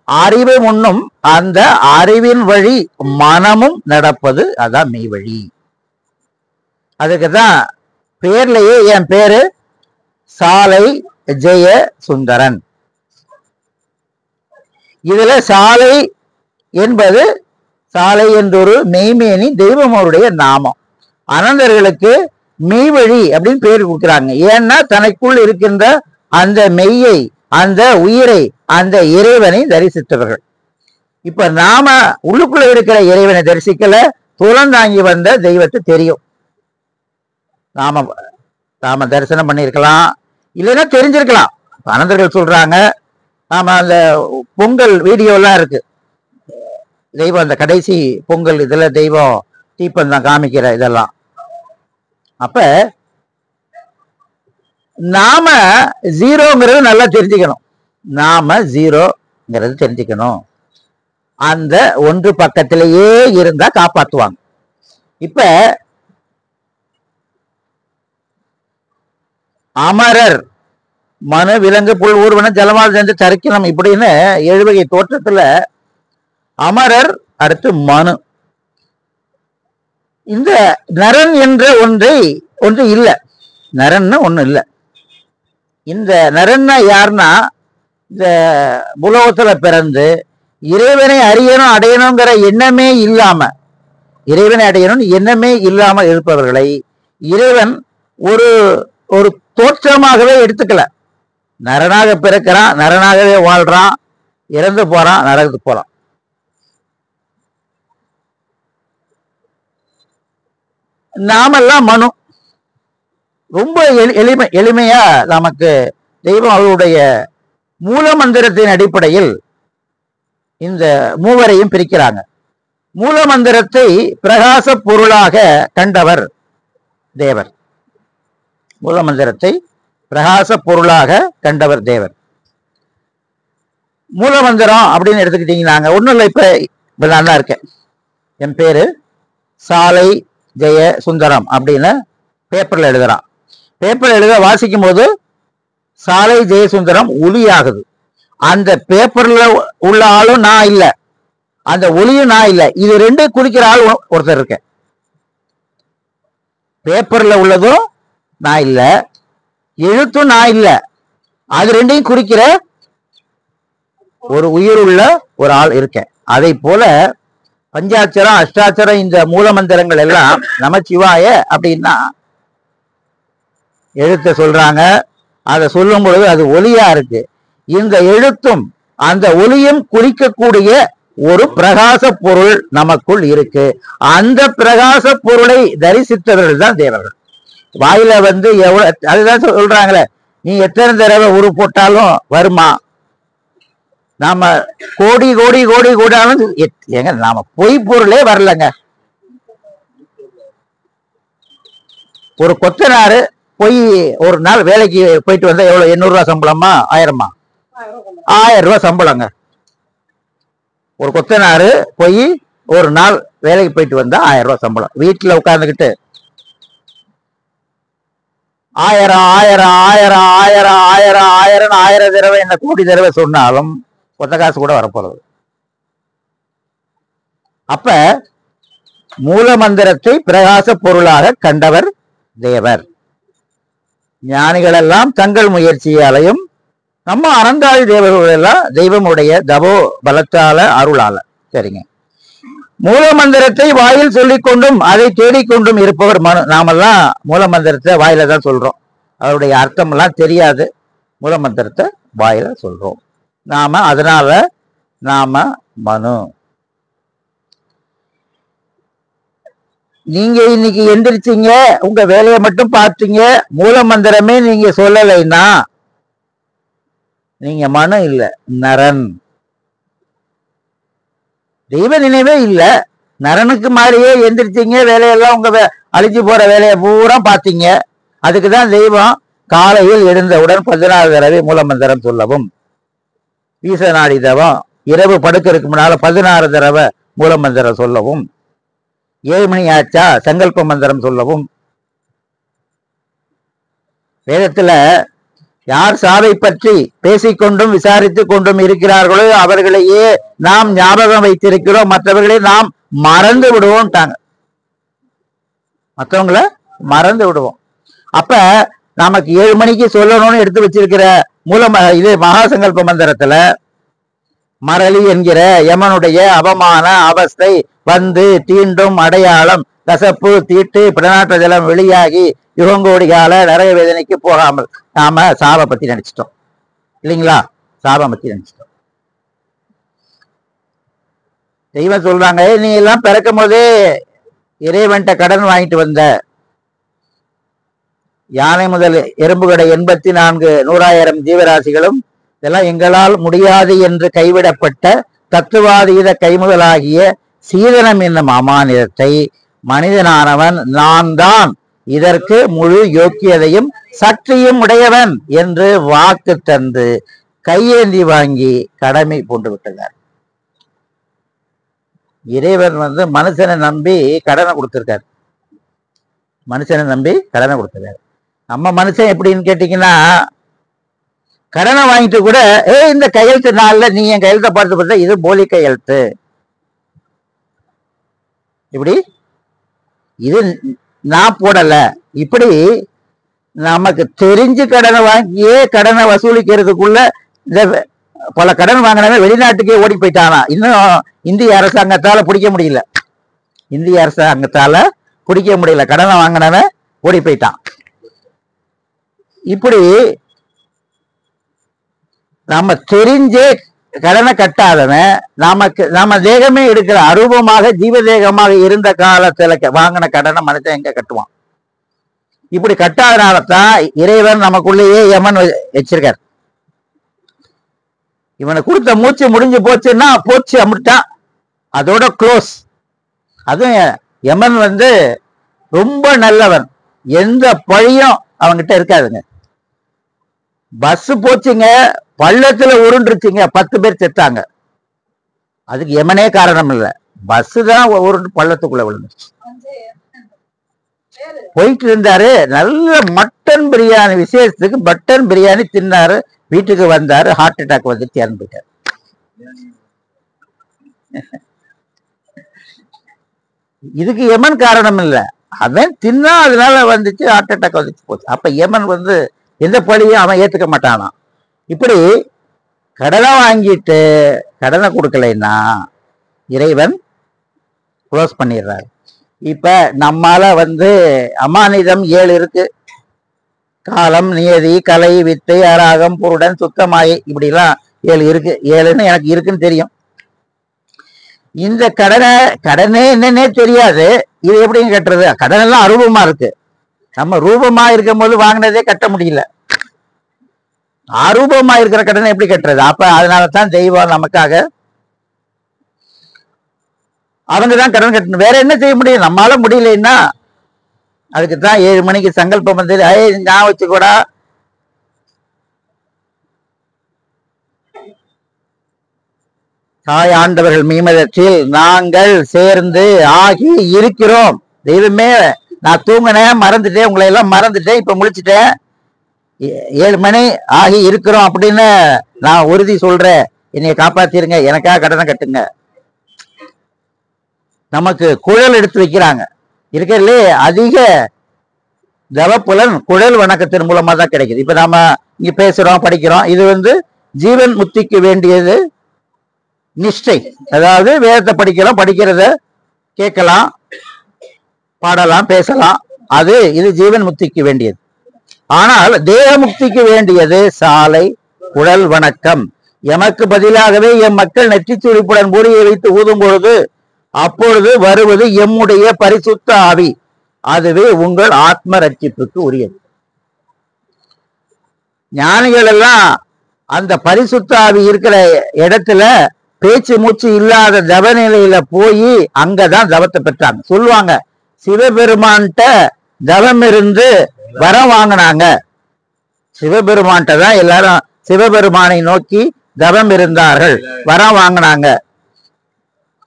அறிவு முன்னும் அந்த அறிவின் வழி மனமும் நடப்பது அதான் மெய்வழி. அதுக்குதான் பேர்லயே என் பேரு சாலை ஜெய சுந்தரன். இதுல சாலை என்பது, சாலை என்றொரு மெய்மேனி தெய்வம் அவருடைய நாமம். அனந்தர்களுக்கு மெய்வழி அப்படின்னு பேர் கொடுக்குறாங்க. ஏன்னா தனக்குள் இருக்கின்ற அந்த மெய்யை, அந்த உயிரை, அந்த இறைவனை தரிசித்தவர்கள். இப்ப நாம உள்ளுக்குள்ள இருக்கிற இறைவனை தரிசிக்கல, துலந்தாங்கி வந்த தெய்வத்தை தெரியும். நாம தரிசனம் பண்ணியிருக்கலாம், இல்லைன்னா தெரிஞ்சிருக்கலாம். அனந்தர்கள் சொல்றாங்க, நாம அந்த பொங்கல் வீடியோலாம் இருக்கு, தெய்வம் அந்த கடைசி பொங்கல் இதுல தெய்வம் தீப்பந்தம் காமிக்கிற இதெல்லாம். அப்ப நாம ஜீரோங்கிறது நல்லா தெரிஞ்சுக்கணும். நாம ஜீரோங்கிறது தெரிஞ்சுக்கணும். அந்த ஒன்று பக்கத்திலேயே இருந்தா காப்பாத்துவாங்க. இப்ப அமரர் மனு விலங்கு புல் ஊர்வன ஜலமால் சென்று சரிக்கணும் இப்படின்னு 7 வகை தோற்றத்துல அமரர், அடுத்து மனு. இந்த நரன் என்ற ஒன்று இல்ல, நரன்னு ஒண்ணு இல்ல. இந்த நரன்னா யாருன்னா, இந்த புலோகத்துல பிறந்து இறைவனை அறியணும் அடையணுங்கிற எண்ணமே இல்லாம, இறைவனை அடையணும் எண்ணமே இல்லாமல் இருப்பவர்களை இறைவன் ஒரு ஒரு தோற்றமாகவே எடுத்துக்கல. நரனாக பிறக்கிறான், நரனாகவே வாழ்றான், இறந்து போறான், நரகத்துக்கு போறான். நாமெல்லாம் மனு. ரொம்ப எளிமையா நமக்கு தெய்வம் அவருடைய மூல மந்திரத்தின் அடிப்படையில் இந்த மூவரையும் பிரிக்கிறாங்க. மூல மந்திரத்தை பிரகாச பொருளாக கண்டவர் தேவர். மூல மந்திரத்தை பிரகாச பொருளாக கண்டவர் தேவர். மூல மந்திரம் அப்படின்னு எடுத்துக்கிட்டீங்கன்னாங்க, ஒன்றும் இல்லை. இப்ப நான் தான் இருக்கேன், என் பேரு சாலை ஜெய சுந்தரம் அப்படின்னு பேப்பர்ல எழுதுறான். பேப்பர்ல எழுத வாசிக்கும் போது சாலை ஜெயசுந்தரம் ஒலியாகுது. அந்த பேப்பர்ல உள்ள ஆளும் நான் இல்லை, அந்த ஒலியும் நான் இல்லை. இது ரெண்டு குறிக்கிற ஆள் ஒருத்தர் இருக்க. பேப்பர்ல உள்ளதும் நான் இல்லை, எழுத்தும் நான் இல்லை. அது ரெண்டையும் குறிக்கிற ஒரு உயிர் உள்ள ஒரு ஆள் இருக்க. அதை போல பஞ்சாட்சரம் அஷ்டாட்சரம் இந்த மூல மந்திரங்கள் எல்லாம் நமச்சிவாய அப்படின்னா எழுத்த சொல்றாங்க. அதை சொல்லும் பொழுது அது ஒலியா இருக்கு. இந்த எழுத்தும் அந்த ஒலியும் குறிக்கக்கூடிய ஒரு பிரகாச பொருள் நமக்குள் இருக்கு. அந்த பிரகாச பொருளை தரிசித்தவர்கள் தான் தேவர்கள். வாயில எவ்வளவு, அதுதான் சொல்றாங்களே, நீ எத்தனை தடவை உரு போட்டாலும் வருமா, நாம கோடி கோடி கோடி கோடாலும் ஏங்க நாம பொய் பொருளே வரலங்க. ஒரு கொத்தனாரு போய் ஒரு நாள் வேலைக்கு போயிட்டு வந்தா எவ்வளவு? 800 ரூபாய் சம்பளமா 1000மா? 1000 ரூபாய் சம்பளங்க. ஒரு கொத்தனாரு போய் ஒரு நாள் வேலைக்கு போயிட்டு வந்தா 1000 ரூபாய் சம்பளம். வீட்டுல உட்கார்ந்துக்கிட்டு 1000 1000 1000 1000 1000 1000 1000 தடவை என்ன கோடி தடவை சொன்னாலும் கொத்த காசு கூட வரப்போறது. அப்ப மூல மந்திரத்தை பிரகாச பொருளாக கண்டவர் தேவர். ஞானிகள் எல்லாம் தங்கள் முயற்சியாலையும், நம்ம அறந்தாதி தேவர்கள் எல்லாம் தெய்வமுடைய தபோ பலத்தால அருளால. சரிங்க. மூல மந்திரத்தை வாயில் சொல்லிக் கொண்டும் அதை தேடிக்கொண்டும் இருப்பவர் மனு. நாமெல்லாம் மூல மந்திரத்தை வாயில தான் சொல்றோம், அவருடைய அர்த்தம் எல்லாம் தெரியாது. மூல மந்திரத்தை வாயில சொல்றோம் நாம. அதனால நாம மனு. நீங்க இன்னைக்கு எந்திரிச்சீங்க, உங்க வேலையை மட்டும் பார்த்தீங்க, மூல மந்திரமே நீங்க சொல்லலைன்னா நீங்க மனு இல்ல, நரன். தெய்வ நினைவே இல்ல, நரனுக்கு மாதிரியே எந்திரிச்சீங்க, வேலையெல்லாம் உங்க அழிஞ்சு போற வேலையை பூரா பார்த்தீங்க. அதுக்குதான் தெய்வம் காலையில் எழுந்தவுடன் 14 தடவை மூலமந்திரம் சொல்லவும், வீசநாடி தவம் இரவு படுக்கிறதுக்கு முன்னால 16 தடவை மூலமந்திரம் சொல்லவும், 7 மணி ஆச்சா சங்கல்ப மந்திரம் சொல்லவும். வேதத்துல யார் சாவை பற்றி பேசிக்கொண்டும் விசாரித்துக் கொண்டும் இருக்கிறார்களோ அவர்களையே நாம் ஞாபகம் வைத்திருக்கிறோம், மற்றவர்களை நாம் மறந்து விடுவோம்ட்டாங்க. மற்றவங்கள மறந்து விடுவோம். அப்ப நமக்கு 7 மணிக்கு சொல்லணும்னு எடுத்து வச்சிருக்கிற இது மகாசங்கல்ப மந்திரத்துல மரளி என்கிற யமனுடைய அவமான அவஸ்தை வந்து தீண்டும் அடையாளம், கசப்பு தீட்டு பிரணாட்ட ஜலம் வெளியாகி யுகங்கோடி கால நிறைய வேதனைக்கு போகாமல் நாம சாபை பத்தி நினைச்சிட்டோம் இல்லைங்களா? சாபம் பத்தி நினைச்சிட்டோம். தெய்வம் சொல்றாங்க, நீ எல்லாம் பிறக்கும் போதே இறைவன்ட்ட கடன் வாங்கிட்டு வந்த. யானை முதல் எறும்புகடை 84 100,000 ஜீவராசிகளும் இதெல்லாம் எங்களால் முடியாது என்று கைவிடப்பட்ட தத்துவாதீத கைமுதலாகிய சீதனம் என்னும் அமானிதத்தை மனிதனானவன் நான் தான் இதற்கு முழு யோக்கியதையும் சக்தியும் உடையவன் என்று வாக்கு தந்து கையேந்தி வாங்கி கடமை பூண்டு விட்டுள்ளார். இறைவன் மனுஷனை நம்பி கடனை கொடுத்திருக்காரு. மனுஷனை நம்பி கடனை கொடுத்திருக்காரு. நம்ம மனுஷன் எப்படின்னு கேட்டீங்கன்னா, கடனை வாங்கிட்டு கூட இந்த கையெழுத்து நாள்ல நீ என் கையெழுத்தை பார்த்து பார்த்தா இது போலி கையெழுத்து, இப்படி இது நான் போடல, இப்படி நமக்கு தெரிஞ்சு கடனை வாங்கியே கடனை வசூலிக்கிறதுக்குள்ள இந்த பல கடன் வாங்கினவன் வெளிநாட்டுக்கே ஓடி போயிட்டானா. இன்னும் இந்திய அரசாங்கத்தால பிடிக்க முடியல. இந்திய அரசாங்கத்தால பிடிக்க முடியல. கடனை வாங்கினவன் ஓடி போயிட்டான். இப்படி நம்ம தெரிஞ்சே கடனை கட்டாதவன் நாம தேகமே எடுக்கிற அரூபமாக ஜீவ தேகமாக இருந்த காலத்துல வாங்கின கடனை மனுஷன் எங்க கட்டுவான்? இப்படி கட்டாதனாலதான் இறைவன் நமக்குள்ளேயே யமன் வச்சிருக்கார். இவனை கொடுத்த மூச்சு முடிஞ்சு போச்சுன்னா போச்சு, அமுட்டான், அதோட க்ளோஸ். அதுவும் யமன் ரொம்ப நல்லவன், எந்த பழியும் அவன்கிட்ட இருக்காதுங்க. பஸ் போச்சுங்க, பள்ளத்துல உருண்டுருச்சுங்க, 10 பேர் செத்தாங்க. அதுக்கு யமனே காரணம் இல்ல, பஸ் தான் உருண்டு பள்ளத்துக்குள்ள விழுந்துச்சு. போயிட்டு இருந்தாரு, நல்ல மட்டன் பிரியாணி விசேஷத்துக்கு மட்டன் பிரியாணி தின்னாரு, வீட்டுக்கு வந்தாரு, ஹார்ட் அட்டாக் வந்துட்டு இறந்து போயிட்டாரு. இதுக்கு யமன் காரணம் இல்ல, அவன் தின்னா அதனால வந்துச்சு, ஹார்ட் அட்டாக் வந்துச்சு போச்சு. அப்ப யமன் எந்த பழியும் அவன் ஏத்துக்க மாட்டானா. இப்படி கடனை வாங்கிட்டு கடனை கொடுக்கலைன்னா இறைவன் க்ளோஸ் பண்ணிடுறாரு. இப்ப நம்மால அமானிதம் 7 இருக்கு. காலம், நியதி, கலை, வித்தை, அராகம், புருடன், சுத்தமாயை, இப்படி எல்லாம் 7 இருக்கு. 7ன்னு எனக்கு இருக்குன்னு தெரியும். இந்த கடனே என்னன்னே தெரியாது. இது எப்படின்னு கட்டுறது? கடன் எல்லாம் அரூபமா இருக்கு. நம்ம ரூபமா இருக்கும் போது வாங்கினதே கட்ட முடியல. அரூபமா இருக்கிற கடனை எப்படி கட்டுறது? அப்ப அதனாலதான் தெய்வம் நமக்காக அவங்கதான் கடன் கட்டணும். வேற என்ன செய்ய முடியும்? நம்மளால முடியலன்னா அதுக்குத்தான் 7 மணிக்கு சங்கல்பம் வந்து நான் வச்சுக்கூடா தாய் ஆண்டவர்கள் மீமதத்தில் நாங்கள் சேர்ந்து ஆகி இருக்கிறோம். தெய்வமே, நான் தூங்கினேன், மறந்துட்டேன், உங்களை எல்லாம் மறந்துட்டேன், இப்ப முழிச்சிட்டேன், 7 மணி ஆகி இருக்கிறோம் அப்படின்னு நான் உறுதி சொல்றேன். என்னைய காப்பாத்திருங்க, எனக்காக கடனை கட்டுங்க. நமக்கு குழல் எடுத்து வைக்கிறாங்க. இருக்கிறதுலே அதிக தவப்புலன் குழல் வணக்கத்தின் மூலமா தான் கிடைக்குது. இப்ப நாம இங்க பேசுறோம், படிக்கிறோம். இது ஜீவன் முக்திக்கு வேண்டியது நிஷ்டை. அதாவது வேதத்தை படிக்கிறோம், படிக்கிறத கேட்கலாம், பாடலாம், பேசலாம். இது ஜீவன் முக்திக்கு வேண்டியது. ஆனால் தேக முக்திக்கு வேண்டியது சாலை குழல் வணக்கம். எமக்கு பதிலாகவே எம் மக்கள் நெற்றிச் சுழிப்புடன் பூரியை வைத்து ஊதும் பொழுது அப்பொழுது வருவது எம்முடைய பரிசுத்த ஆவி. அதுவே உங்கள் ஆத்ம ரட்சிப்புக்கு உரியது. ஞானிகள் எல்லாம் அந்த பரிசுத்த ஆவி இருக்கிற இடத்துல பேச்சு மூச்சு இல்லாத தவ நிலையில போய் அங்கதான் தவத்தை பெற்றாங்க. சொல்லுவாங்க, சிவபெருமான்கிட்ட தவம் இருந்து வரம் வாங்கினாங்க. சிவபெருமான்கிட்ட தான் எல்லாரும் சிவபெருமானை நோக்கி தவம் இருந்தார்கள், வரம் வாங்கினாங்க.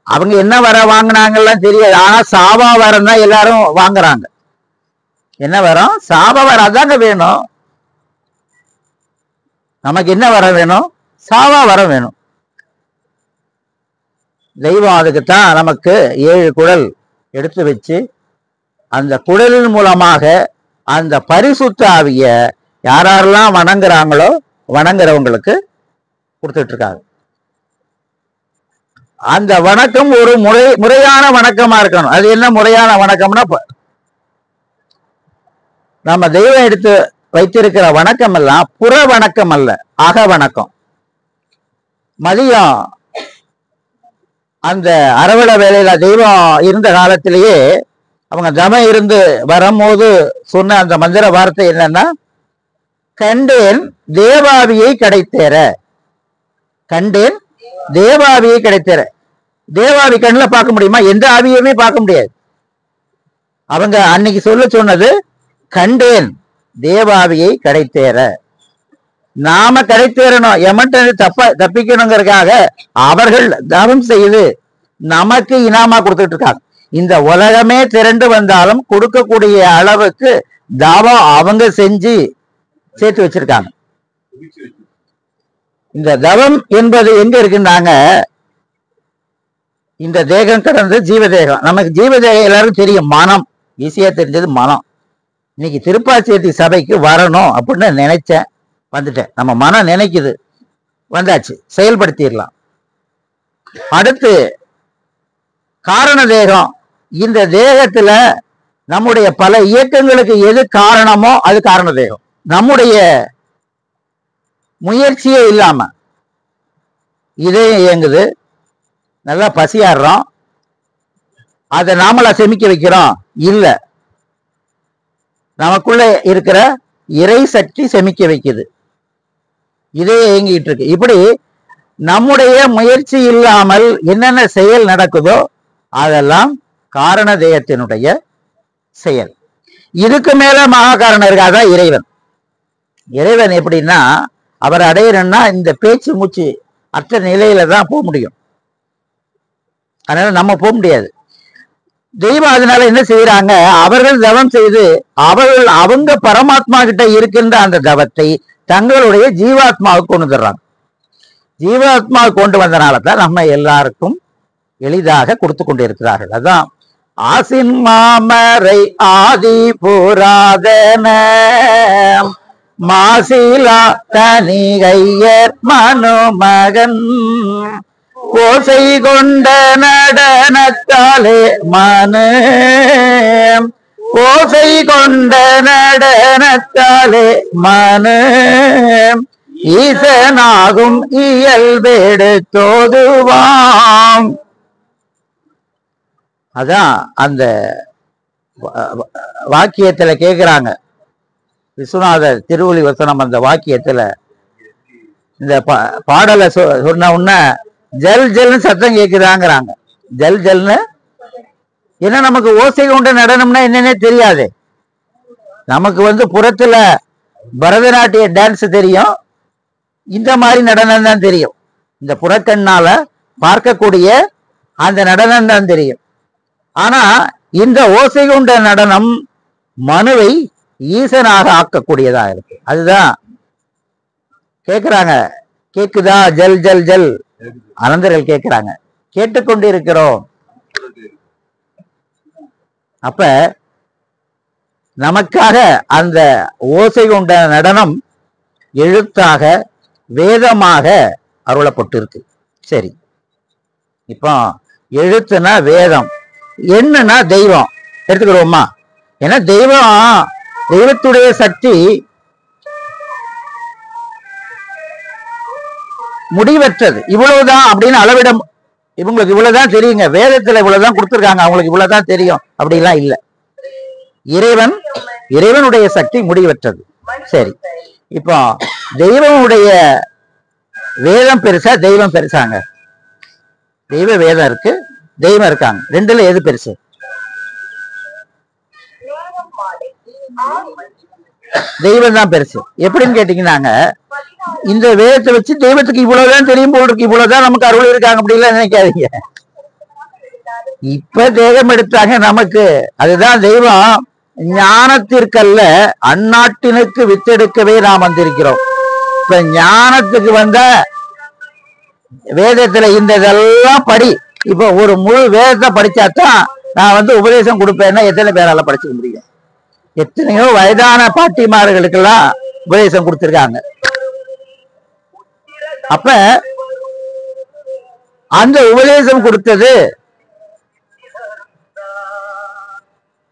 அவங்க என்ன வரம் வாங்கினாங்கலாம் தெரியாது. ஆனா சாபா வரம் தான் எல்லாரும் வாங்குறாங்க. என்ன வரம்? சாபா வரம். அதாங்க வேணும். நமக்கு என்ன வரம் வேணும்? சாபா வரம் வேணும். தெய்வம் அதுக்குத்தான் நமக்கு 7 குழல் எடுத்து வச்சு அந்த குழலின் மூலமாக அந்த பரிசுத்த ஆவிய யாரெல்லாம் வணங்குறாங்களோ வணங்குறவங்களுக்கு கொடுத்துட்டு இருக்காங்க. அந்த வணக்கம் ஒரு முறையான வணக்கமா இருக்கணும். அது என்ன முறையான வணக்கம்னா, நம்ம தெய்வம் எடுத்து வைத்திருக்கிற வணக்கம் எல்லாம் புற வணக்கம் அல்ல, அக வணக்கம். மதியம் அந்த அரவண வேலையில தெய்வம் இருந்த காலத்திலேயே அவங்க தமம் இருந்து வரும்போது சொன்ன அந்த மந்திர வார்த்தை என்னன்னா, கண்டேன் தேவாவியை கிடைத்தேற. கண்டேன் தேவாவியை கிடைத்தேற. தேவாவி கண்ணில் பார்க்க முடியுமா? எந்த ஆவியுமே பார்க்க முடியாது. அவங்க அன்னைக்கு சொன்னது கண்டேன் தேவாவியை கிடைத்தேற. நாம கிடைத்தேறணும், எமன்ட்டு தப்பிக்கணுங்கிறதுக்காக அவர்கள் தவம் செய்து நமக்கு இனாமா கொடுத்துட்டு இருக்காங்க. இந்த உலகமே திரண்டு வந்தாலும் கொடுக்கக்கூடிய அளவுக்கு தவம் அவங்க செஞ்சு சேர்த்து வச்சிருக்காங்க. இந்த தவம் என்பது எங்க இருக்குன்னாங்க, இந்த தேகம் கடந்து ஜீவதேகம். நமக்கு ஜீவதேகம் எல்லாரும் தெரியும், மனம் ஈஸியா தெரிஞ்சது மனம். இன்னைக்கு திருப்பாச்சேத்தி சபைக்கு வரணும் அப்படின்னு நினைச்சேன், வந்துட்டேன். நம்ம மனம் நினைக்குது, வந்தாச்சு, செயல்படுத்திடலாம். அடுத்து காரண தேகம். இந்த தேகத்துல நம்முடைய பல இயக்கங்களுக்கு எது காரணமோ அது காரண தேகம். நம்முடைய முயற்சியே இல்லாம இதயம் இயங்குது, நல்லா பசியாடுறோம், அதை நாமளா செமிக்க வைக்கிறோம்? இல்ல, நமக்குள்ள இருக்கிற இறை சக்தி செமிக்க வைக்குது, இதயம் இயங்கிட்டு இருக்கு. இப்படி நம்முடைய முயற்சி இல்லாமல் என்னென்ன செயல் நடக்குதோ அதெல்லாம் காரண தேயத்தினுடைய செயல். இதுக்கு மேல மகா காரணம் இருக்காதான் இறைவன். இறைவன் எப்படின்னா, அவர் அடையணும்னா இந்த பேச்சு மூச்சு அற்ற நிலையில தான் போக முடியும். அதனால நம்ம போக முடியாது. தெய்வம் அதனால என்ன செய்யறாங்க, அவர்கள் தவம் செய்து அவங்க பரமாத்மா கிட்ட இருக்கின்ற அந்த தவத்தை தங்களுடைய ஜீவாத்மாவுக்கு கொண்டு வந்துடுறாங்க. ஜீவாத்மாவுக்கு கொண்டு வந்தனால தான் நம்ம எல்லாருக்கும் எளிதாக கொடுத்து கொண்டு இருக்கிறார்கள். அதான் ஆசின் மாமரை ஆதி புராதன மாசிலா தனிகையர் மனுமகன் ஓசை கொண்ட நடனத்தாலே மனு ஓசை கொண்ட நடனத்தாலே மனு ஈசனாகும் இயல்பேடு தோதுவாம். அதான் அந்த வாக்கியத்துல கேக்குறாங்க, விஸ்வநாதர் திருவொளி வசனம் அந்த வாக்கியத்துல இந்த பாடலை சொன்ன உடனே ஜல் ஜல்னு சத்தம் கேக்குதாங்கிறாங்க. ஜல் ஜல்னு ஏன்னா நமக்கு ஓசை கொண்ட நடனம்னா என்னன்னே தெரியாது. நமக்கு புறத்துல பரதநாட்டிய டான்ஸ் தெரியும், இந்த மாதிரி நடனம் தான் தெரியும். இந்த புறக்கண்ணால பார்க்கக்கூடிய அந்த நடனம் தான் தெரியும். ஆனா இந்த ஓசை கொண்ட நடனம் மனுவை ஈசனாக ஆக்கக்கூடியதா இருக்கு. அதுதான் கேக்குறாங்க. கேக்குதா? ஜல் ஜல் ஜல் அனந்தர்கள் கேட்கிறாங்க. கேட்டுக்கொண்டு இருக்கிறோம். அப்ப நமக்காக அந்த ஓசை கொண்ட நடனம் எழுத்தாக வேதமாக அருளப்பட்டிருக்கு. சரி, இப்போ எழுத்துனா வேதம், என்னன்னா தெய்வம் எடுத்துக்கிறோமா? ஏன்னா தெய்வத்துடைய சக்தி முடிவற்றது. இவ்வளவுதான் அப்படின்னு அளவிட இவங்களுக்கு இவ்வளவுதான் தெரியுங்க, வேதத்துல இவ்வளவுதான் கொடுத்துருக்காங்க, அவங்களுக்கு இவ்வளவுதான் தெரியும் அப்படிலாம் இல்லை. இறைவனுடைய சக்தி முடிவற்றது. சரி, இப்போ தெய்வனுடைய வேதம் பெருசா தெய்வம் பெருசாங்க? தெய்வ வேதம் இருக்கு, தெய்வம் இருக்காங்க, ரெண்டுல எது பெருசு? தெய்வம் தான் பெருசு. எப்படின்னு கேட்டீங்கன்னாங்க, இந்த வேதத்தை வச்சு தெய்வத்துக்கு இவ்வளவுதான் தெரியும் போல் இருக்கு, இவ்வளவுதான் நமக்கு அருள் இருக்காங்க அப்படிலாம் நினைக்காதீங்க. இப்ப தேகம் எடுத்தாங்க நமக்கு, அதுதான் தெய்வம். ஞானத்திற்கல்ல அந்நாட்டினுக்கு வித்தெடுக்கவே நாம் வந்திருக்கிறோம். இப்ப ஞானத்துக்கு வந்த வேதத்துல இந்த இதெல்லாம் படி. இப்ப ஒரு முழு வேதத்தை படிச்சாதான் நான் உபதேசம் கொடுப்பேன்னா எத்தனை பேரால படிச்சுக்க முடியும்? எத்தனையோ வயதான பாட்டிமார்களுக்கெல்லாம் உபதேசம் கொடுத்திருக்காங்க. அப்ப அந்த உபதேசம் கொடுத்தது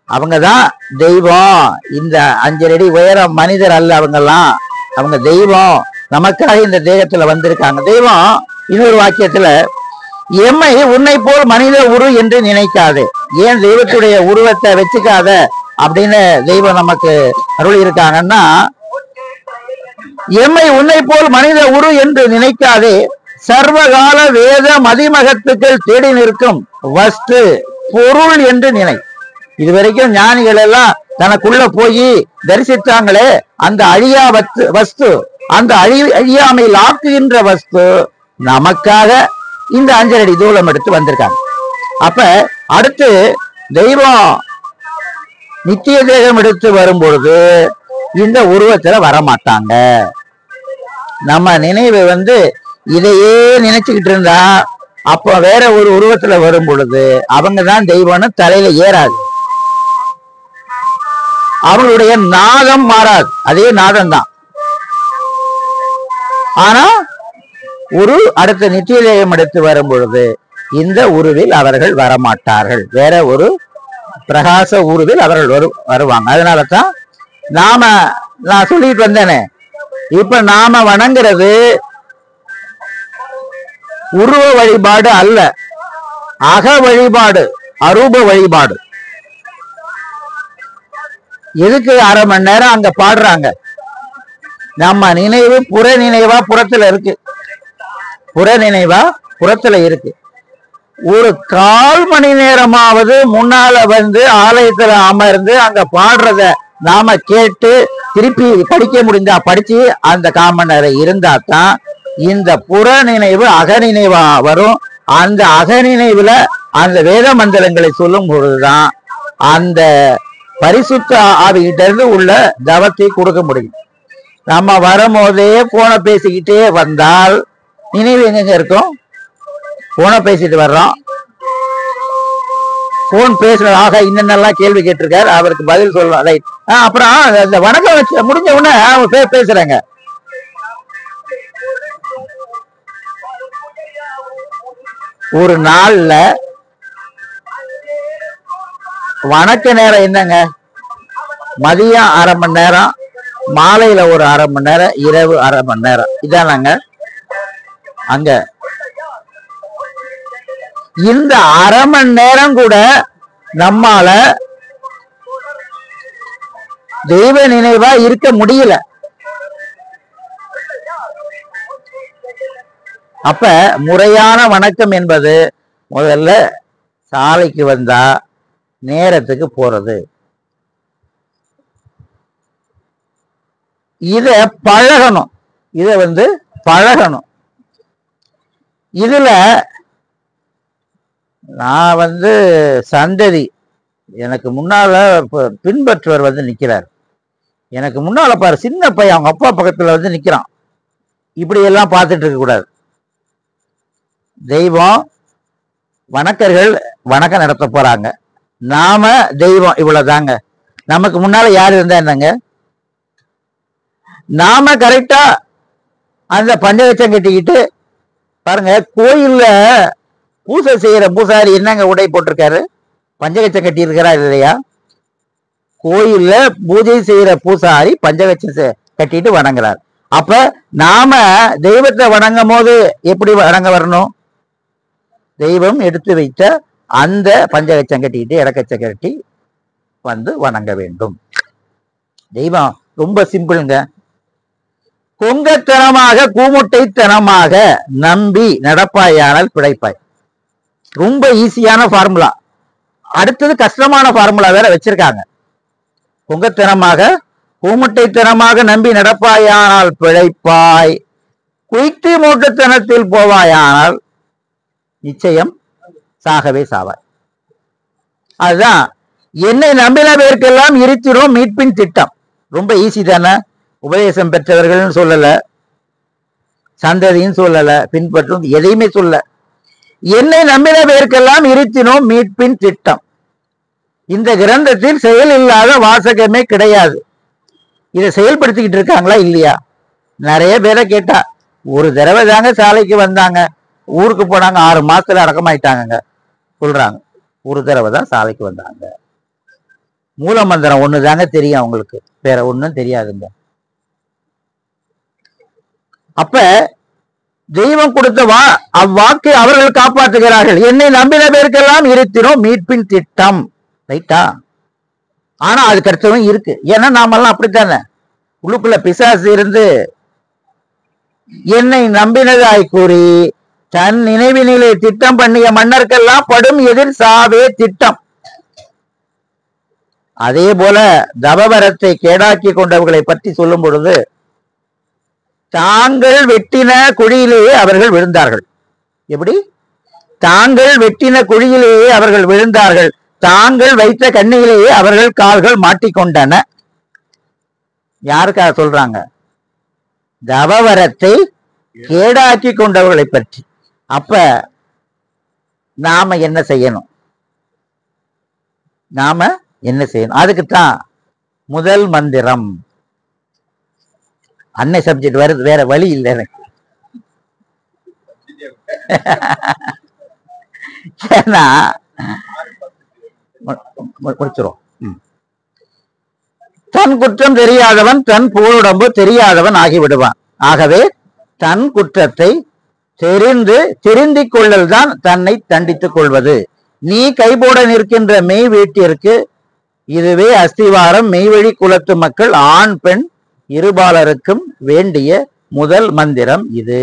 அவங்கதான் தெய்வம். இந்த 5 அடி உயரம் மனிதர் அல்ல அவங்கெல்லாம், அவங்க தெய்வம். நமக்காக இந்த தேகத்துல வந்திருக்காங்க. தெய்வம் இன்னொரு வாக்கியத்துல, எம்மை உன்னை போல் மனித உரு என்று நினைக்காது, ஏன் தெய்வத்துடைய உருவத்தை வச்சுக்காத அப்படின்னு தெய்வம் நமக்கு அருள் இருக்காங்கன்னா, எம்மை உன்னை போல் மனித உரு என்று நினைக்காதே, சர்வகால வேத மதிமகத்துக்கள் தேடி நிற்கும் வஸ்து பொருள் என்று நினை. இதுவரைக்கும் ஞானிகள் எல்லாம் தனக்குள்ள போய் தரிசித்தாங்களே, அந்த அழியா வஸ்து, அந்த அழியாமையில் ஆக்குகின்ற வஸ்து நமக்காக இந்த 5 அடி தூரம் எடுத்து வந்திருக்காங்க. அப்ப அடுத்து தெய்வம் நித்திய தேகம் எடுத்து வரும் பொழுது இந்த உருவத்துல வரமாட்டாங்க. நம்ம நினைவு இதையே நினைச்சுக்கிட்டு இருந்தா அப்ப வேற ஒரு உருவத்துல வரும் பொழுது அவங்கதான் தெய்வம்னு தலையில ஏறாது. அவங்களுடைய நாதம் மாறாது, அதே நாதம் தான். ஆனா அடுத்த நித்திய தேகம் எடுத்து வரும் பொழுது இந்த உருவில் அவர்கள் வரமாட்டார்கள், வேற ஒரு பிரகாச உருவில் அவர்கள் வருவாங்க. அதனாலதான் நான் சொல்லிட்டு வந்தேனே, இப்ப நாம வணங்குறது உருவ வழிபாடு அல்ல, அக வழிபாடு, அரூப வழிபாடு. எதுக்கு 1/2 மணி நேரம் அங்க பாடுறாங்க? நம்ம நினைவு புற நினைவா புறத்துல இருக்கு, புற நினைவா புறத்துல இருக்கு. ஒரு 1/4 மணி நேரமாவது முன்னால ஆலயத்துல அமர்ந்து அங்க பாடுறத நாம கேட்டு திருப்பி படிக்க முடிஞ்சா படிச்சு அந்த 1/4 மணி நேரம் இருந்தா தான் இந்த புற நினைவு அகநினைவா வரும். அந்த அகநினைவுல அந்த வேத மந்திரங்களை சொல்லும் பொழுதுதான் அந்த பரிசுத்த ஆவிகிட்ட இருந்து உள்ள தவத்தை கொடுக்க முடியும். நம்ம வரும்போதே போனை பேசிக்கிட்டே வந்தால் நினைவு எங்க இருக்கும்? போனை பேசிட்டு வர்றோம், போன் பேசுறதாக இன்னென்னலாம் கேள்வி கேட்டிருக்காரு, அவருக்கு பதில் சொல்லலாம், ரைட். அப்புறம் இந்த வணக்கம் வச்சு முடிஞ்ச உடனே அவங்க பேசுறாங்க. ஒரு நாள்ல வணக்க நேரம் என்னங்க? மதியம் 1/2 மணி நேரம், மாலையில ஒரு 1/2 மணி நேரம், இரவு 1/2 மணி நேரம். இதானாங்க அங்க. இந்த 1/2 மணி நேரம் கூட நம்மால தெய்வ நினைவா இருக்க முடியல. அப்ப முறையான வணக்கம் என்பது முதல்ல சாலைக்கு வந்தா நேரத்துக்கு போறது. இத பழகணும். இத பழகணும். இதுல நான் சந்ததி எனக்கு முன்னால பின்பற்றுவர் நிக்கிறார். எனக்கு முன்னால பாரு சின்ன பையன் அவங்க அப்பா பக்கத்துல நிக்கிறான். இப்படி எல்லாம் பார்த்துட்டு இருக்க கூடாது. தெய்வம் வணக்கர்கள் வணக்கம் நடத்த போறாங்க. நாம தெய்வம் இவ்வளவுதாங்க. நமக்கு முன்னால யாரு இருந்தா என்னங்க? நாம கரெக்டா அந்த பஞ்சகச்சம் கட்டிக்கிட்டு பாருங்க, கோயில்ல பூஜை செய்யற பூசாரி என்னங்க உடை போட்டிருக்காரு? பஞ்சகச்சம் கட்டி இருக்கிறார் இல்லையா? கோயில்ல பூஜை செய்யற பூசாரி பஞ்சகச்சம் கட்டிட்டு வணங்குறார். அப்ப நாம தெய்வத்தை வணங்கும் போது எப்படி வணங்க வரணும்? தெய்வம் எடுத்து வைத்த அந்த பஞ்சகச்சம் கட்டிக்கிட்டு இடக்கச்சம் கட்டி வணங்க வேண்டும். தெய்வம் ரொம்ப சிம்பிளுங்க. கொங்கத்தனமாக கூமுட்டைத்தனமாக நம்பி நடப்பாயானால் பிழைப்பாய். ரொம்ப ஈஸியான ஃபார்முலா. அடுத்தது கஷ்டமான ஃபார்முலா வேற வச்சிருக்காங்க. கொங்கத்தனமாக கூமுட்டைத்தனமாக நம்பி நடப்பாயானால் பிழைப்பாய், குய்த்து மூட்டத்தனத்தில் போவாயானால் நிச்சயம் சாகவே சாவாய். அதுதான் என்னை நம்பின பேருக்கெல்லாம் இருத்திரும் மீட்பின் திட்டம். ரொம்ப ஈஸி தானே? உபதேசம் பெற்றவர்கள் சொல்லல, சந்ததியும் சொல்லல, பின்பற்றும் எதையுமே சொல்ல. என்னை நம்பின பேருக்கெல்லாம் இருத்தினோம் மீட்பின் திட்டம். இந்த கிரந்தத்தில் செயல் இல்லாத வாசகமே கிடையாது. இதை செயல்படுத்திக்கிட்டு இருக்காங்களா இல்லையா? நிறைய பேரை கேட்டா, ஒரு தடவை தாங்க சாலைக்கு வந்தாங்க, ஊருக்கு போனாங்க, 6 மாசத்துல அடக்கமாயிட்டாங்க சொல்றாங்க. ஒரு தடவை தான் சாலைக்கு வந்தாங்க. மூல மந்திரம் ஒண்ணுதாங்க தெரியும் அவங்களுக்கு, வேற ஒண்ணும் தெரியாதுங்க. அப்ப தெய்வம் கொடுத்த அவ்வாக்கை அவர்கள் காப்பாற்றுகிறார்கள். என்னை நம்பின பேருக்கெல்லாம் இருத்தினோம் மீட்பின் திட்டம். ரைட்டா? ஆனா அதுக்கு அடுத்தவங்க இருக்கு. ஏன்னா நாமெல்லாம் அப்படித்தானே, உள்ளுக்குள்ள பிசாசு இருந்து என்னை நம்பினதாய் கூறி தன் நினைவினிலே திட்டம் பண்ணிய மன்னர்க்கெல்லாம் படும் எதிர் சாவே திட்டம். அதே போல தவவரத்தை கேடாக்கி கொண்டவர்களை பற்றி சொல்லும் பொழுது, தாங்கள் வெட்டின குழியிலேயே அவர்கள் விழுந்தார்கள். எப்படி? தாங்கள் வெட்டின குழியிலேயே அவர்கள் விழுந்தார்கள், தாங்கள் வைத்த கண்ணியிலேயே அவர்கள் கால்கள் மாட்டிக்கொண்டன. யாருக்காக சொல்றாங்க? தவவரத்தை கேடாக்கி கொண்டவர்களை பற்றி. அப்ப நாம என்ன செய்யணும்? அதுக்குத்தான் முதல் மந்திரம். அன்னை சப்ஜெக்ட் வருது, வேற வழி இல்லை எனக்கு. ஏன்னா முடிச்சிரும். தன் குற்றம் தெரியாதவன் தன் புகழுடம்பு தெரியாதவன் ஆகிவிடுவான். ஆகவே தன் குற்றத்தை திருந்திக் கொள்ளல் தான் தன்னை தண்டித்துக் கொள்வது. நீ கைபோட நிற்கின்ற மெய் வீட்டிற்கு இதுவே அஸ்திவாரம். மெய்வழி குலத்து மக்கள் ஆண் பெண் இருபாலருக்கும் வேண்டிய முதல் மந்திரம் இது.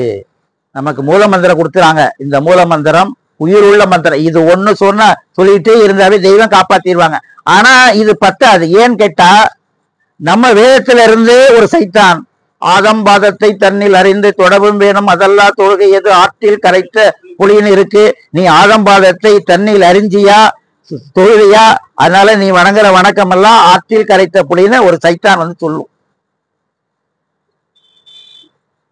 நமக்கு மூல மந்திரம் கொடுத்துறாங்க. இந்த மூல மந்திரம் உயிர் உள்ள மந்திரம். இது ஒண்ணு சொல்லிட்டே இருந்தாவே தெய்வம் காப்பாத்திடுவாங்க. ஆனா இது பத்தாது. ஏன்னு கேட்டா, நம்ம வேதத்துல இருந்து ஒரு சைத்தான் ஆதம்பாதத்தை தன்னில் அறிந்து தொடவும் வேணும், அதெல்லாம் தொழுகையது ஆற்றில் கரைத்த புலின்னு இருக்கு. நீ ஆதம்பாதத்தை தன்னில் அறிஞ்சியா தொழுகையா? அதனால நீ வணங்குற வணக்கம் எல்லாம் ஆற்றில் கரைத்த புலின்னு ஒரு சைத்தான் சொல்லும்.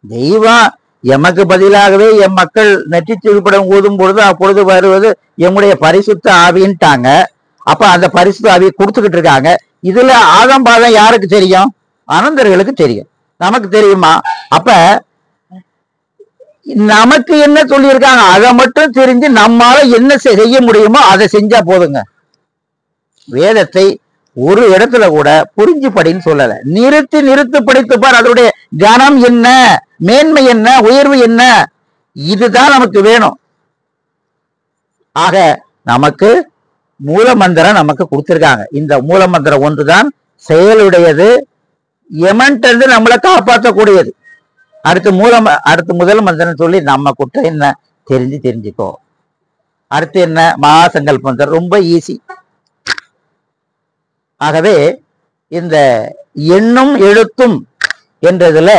தெய்வம் எமக்கு பதிலாகவே எம் மக்கள் நெற்றி திருப்படம் ஊதும் பொழுது அப்பொழுது வருவது எம்முடைய பரிசுத்த ஆவின்ட்டாங்க. அப்ப அந்த பரிசுத்த ஆவியை கொடுத்துக்கிட்டு இருக்காங்க. இதுல ஆதம்பாதம் யாருக்கு தெரியும்? அனந்தர்களுக்கு தெரியும். நமக்கு தெரியுமா? அப்ப நமக்கு என்ன சொல்லியிருக்காங்க அதை மட்டும் தெரிஞ்சு நம்மால என்ன செய்ய முடியுமோ அதை செஞ்சா போதுங்க. வேதத்தை ஒரு இடத்துல கூட புரிஞ்சு படின்னு சொல்லல. நிறுத்து படித்துப்பார். அதனுடைய கனம் என்ன, மேன்மை என்ன, உயர்வு என்ன, இதுதான் நமக்கு வேணும். ஆக நமக்கு மூல மந்திரம் நமக்கு கொடுத்திருக்காங்க. இந்த மூல மந்திரம் ஒன்றுதான் செயலுடையது, எமன்ட்டு நம்மளை காப்பாற்றக்கூடியது. அடுத்து முதல் மந்திரம் சொல்லி நம்ம குற்றம் என்ன தெரிஞ்சுக்கோ. அடுத்து என்ன? மகாசங்கல்பம். ரொம்ப ஈஸி. ஆகவே இந்த எண்ணும் எழுத்தும் என்றதுல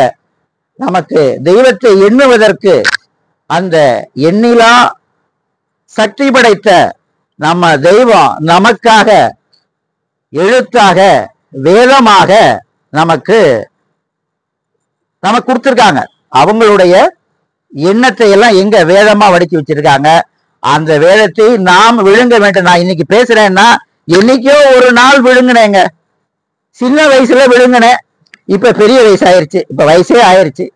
நமக்கு தெய்வத்தை எண்ணுவதற்கு அந்த எண்ணிலா சக்தி படைத்த நம்ம தெய்வம் நமக்காக எழுத்தாக வேதமாக நமக்கு கொடுத்திருக்காங்க. அவங்களுடைய எண்ணத்தை எல்லாம் எங்க வேதமா வடிச்சு வச்சிருக்காங்க. அந்த வேதத்தை நாம் விழுங்க வேண்டும். நான் இன்னைக்கு பேசுறேன்னா என்னைக்கோ ஒரு நாள் விழுங்கினேங்க. சின்ன வயசுல விழுங்கினேன். இப்ப பெரிய வயசு ஆயிருச்சு. இப்ப வயசே ஆயிருச்சு.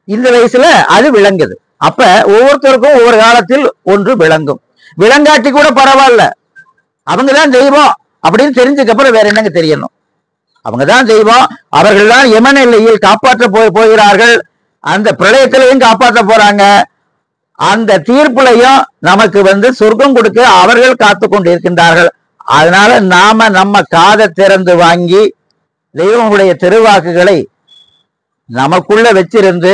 இந்த வயசுல அது விளங்குது. அப்ப ஒவ்வொருத்தருக்கும் ஒவ்வொரு காலத்தில் ஒன்று விளங்கும். விளங்காட்டி கூட பரவாயில்ல, அவங்கதான் தெய்வம் அப்படின்னு தெரிஞ்சதுக்கு அப்புறம் வேற என்னங்க தெரியணும்? அவங்கதான் தெய்வம். அவர்கள் தான் யமன் எல்லையில் காப்பாற்ற போகிறார்கள். அந்த பிரளயத்திலையும் காப்பாற்ற போறாங்க. அந்த தீர்ப்புலையும் நமக்கு சொர்க்கம் கொடுக்க அவர்கள் காத்து கொண்டு இருக்கின்றார்கள். அதனால நாம நம்ம காதை திறந்து வாங்கி தெய்வங்களுடைய திருவாக்குகளை நமக்குள்ள வச்சிருந்து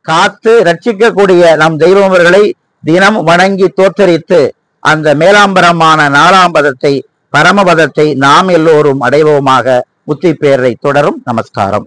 காத்து ரட்சிக்கக்கூடிய நம் தெய்வங்களை தினம் வணங்கி தோற்றரித்து அந்த மேலாம்பரமான 4ஆம் பதத்தை பரமபதத்தை நாம் எல்லோரும் அடைவோமாக. முத்தி பேரை தொடரும். நமஸ்காரம்.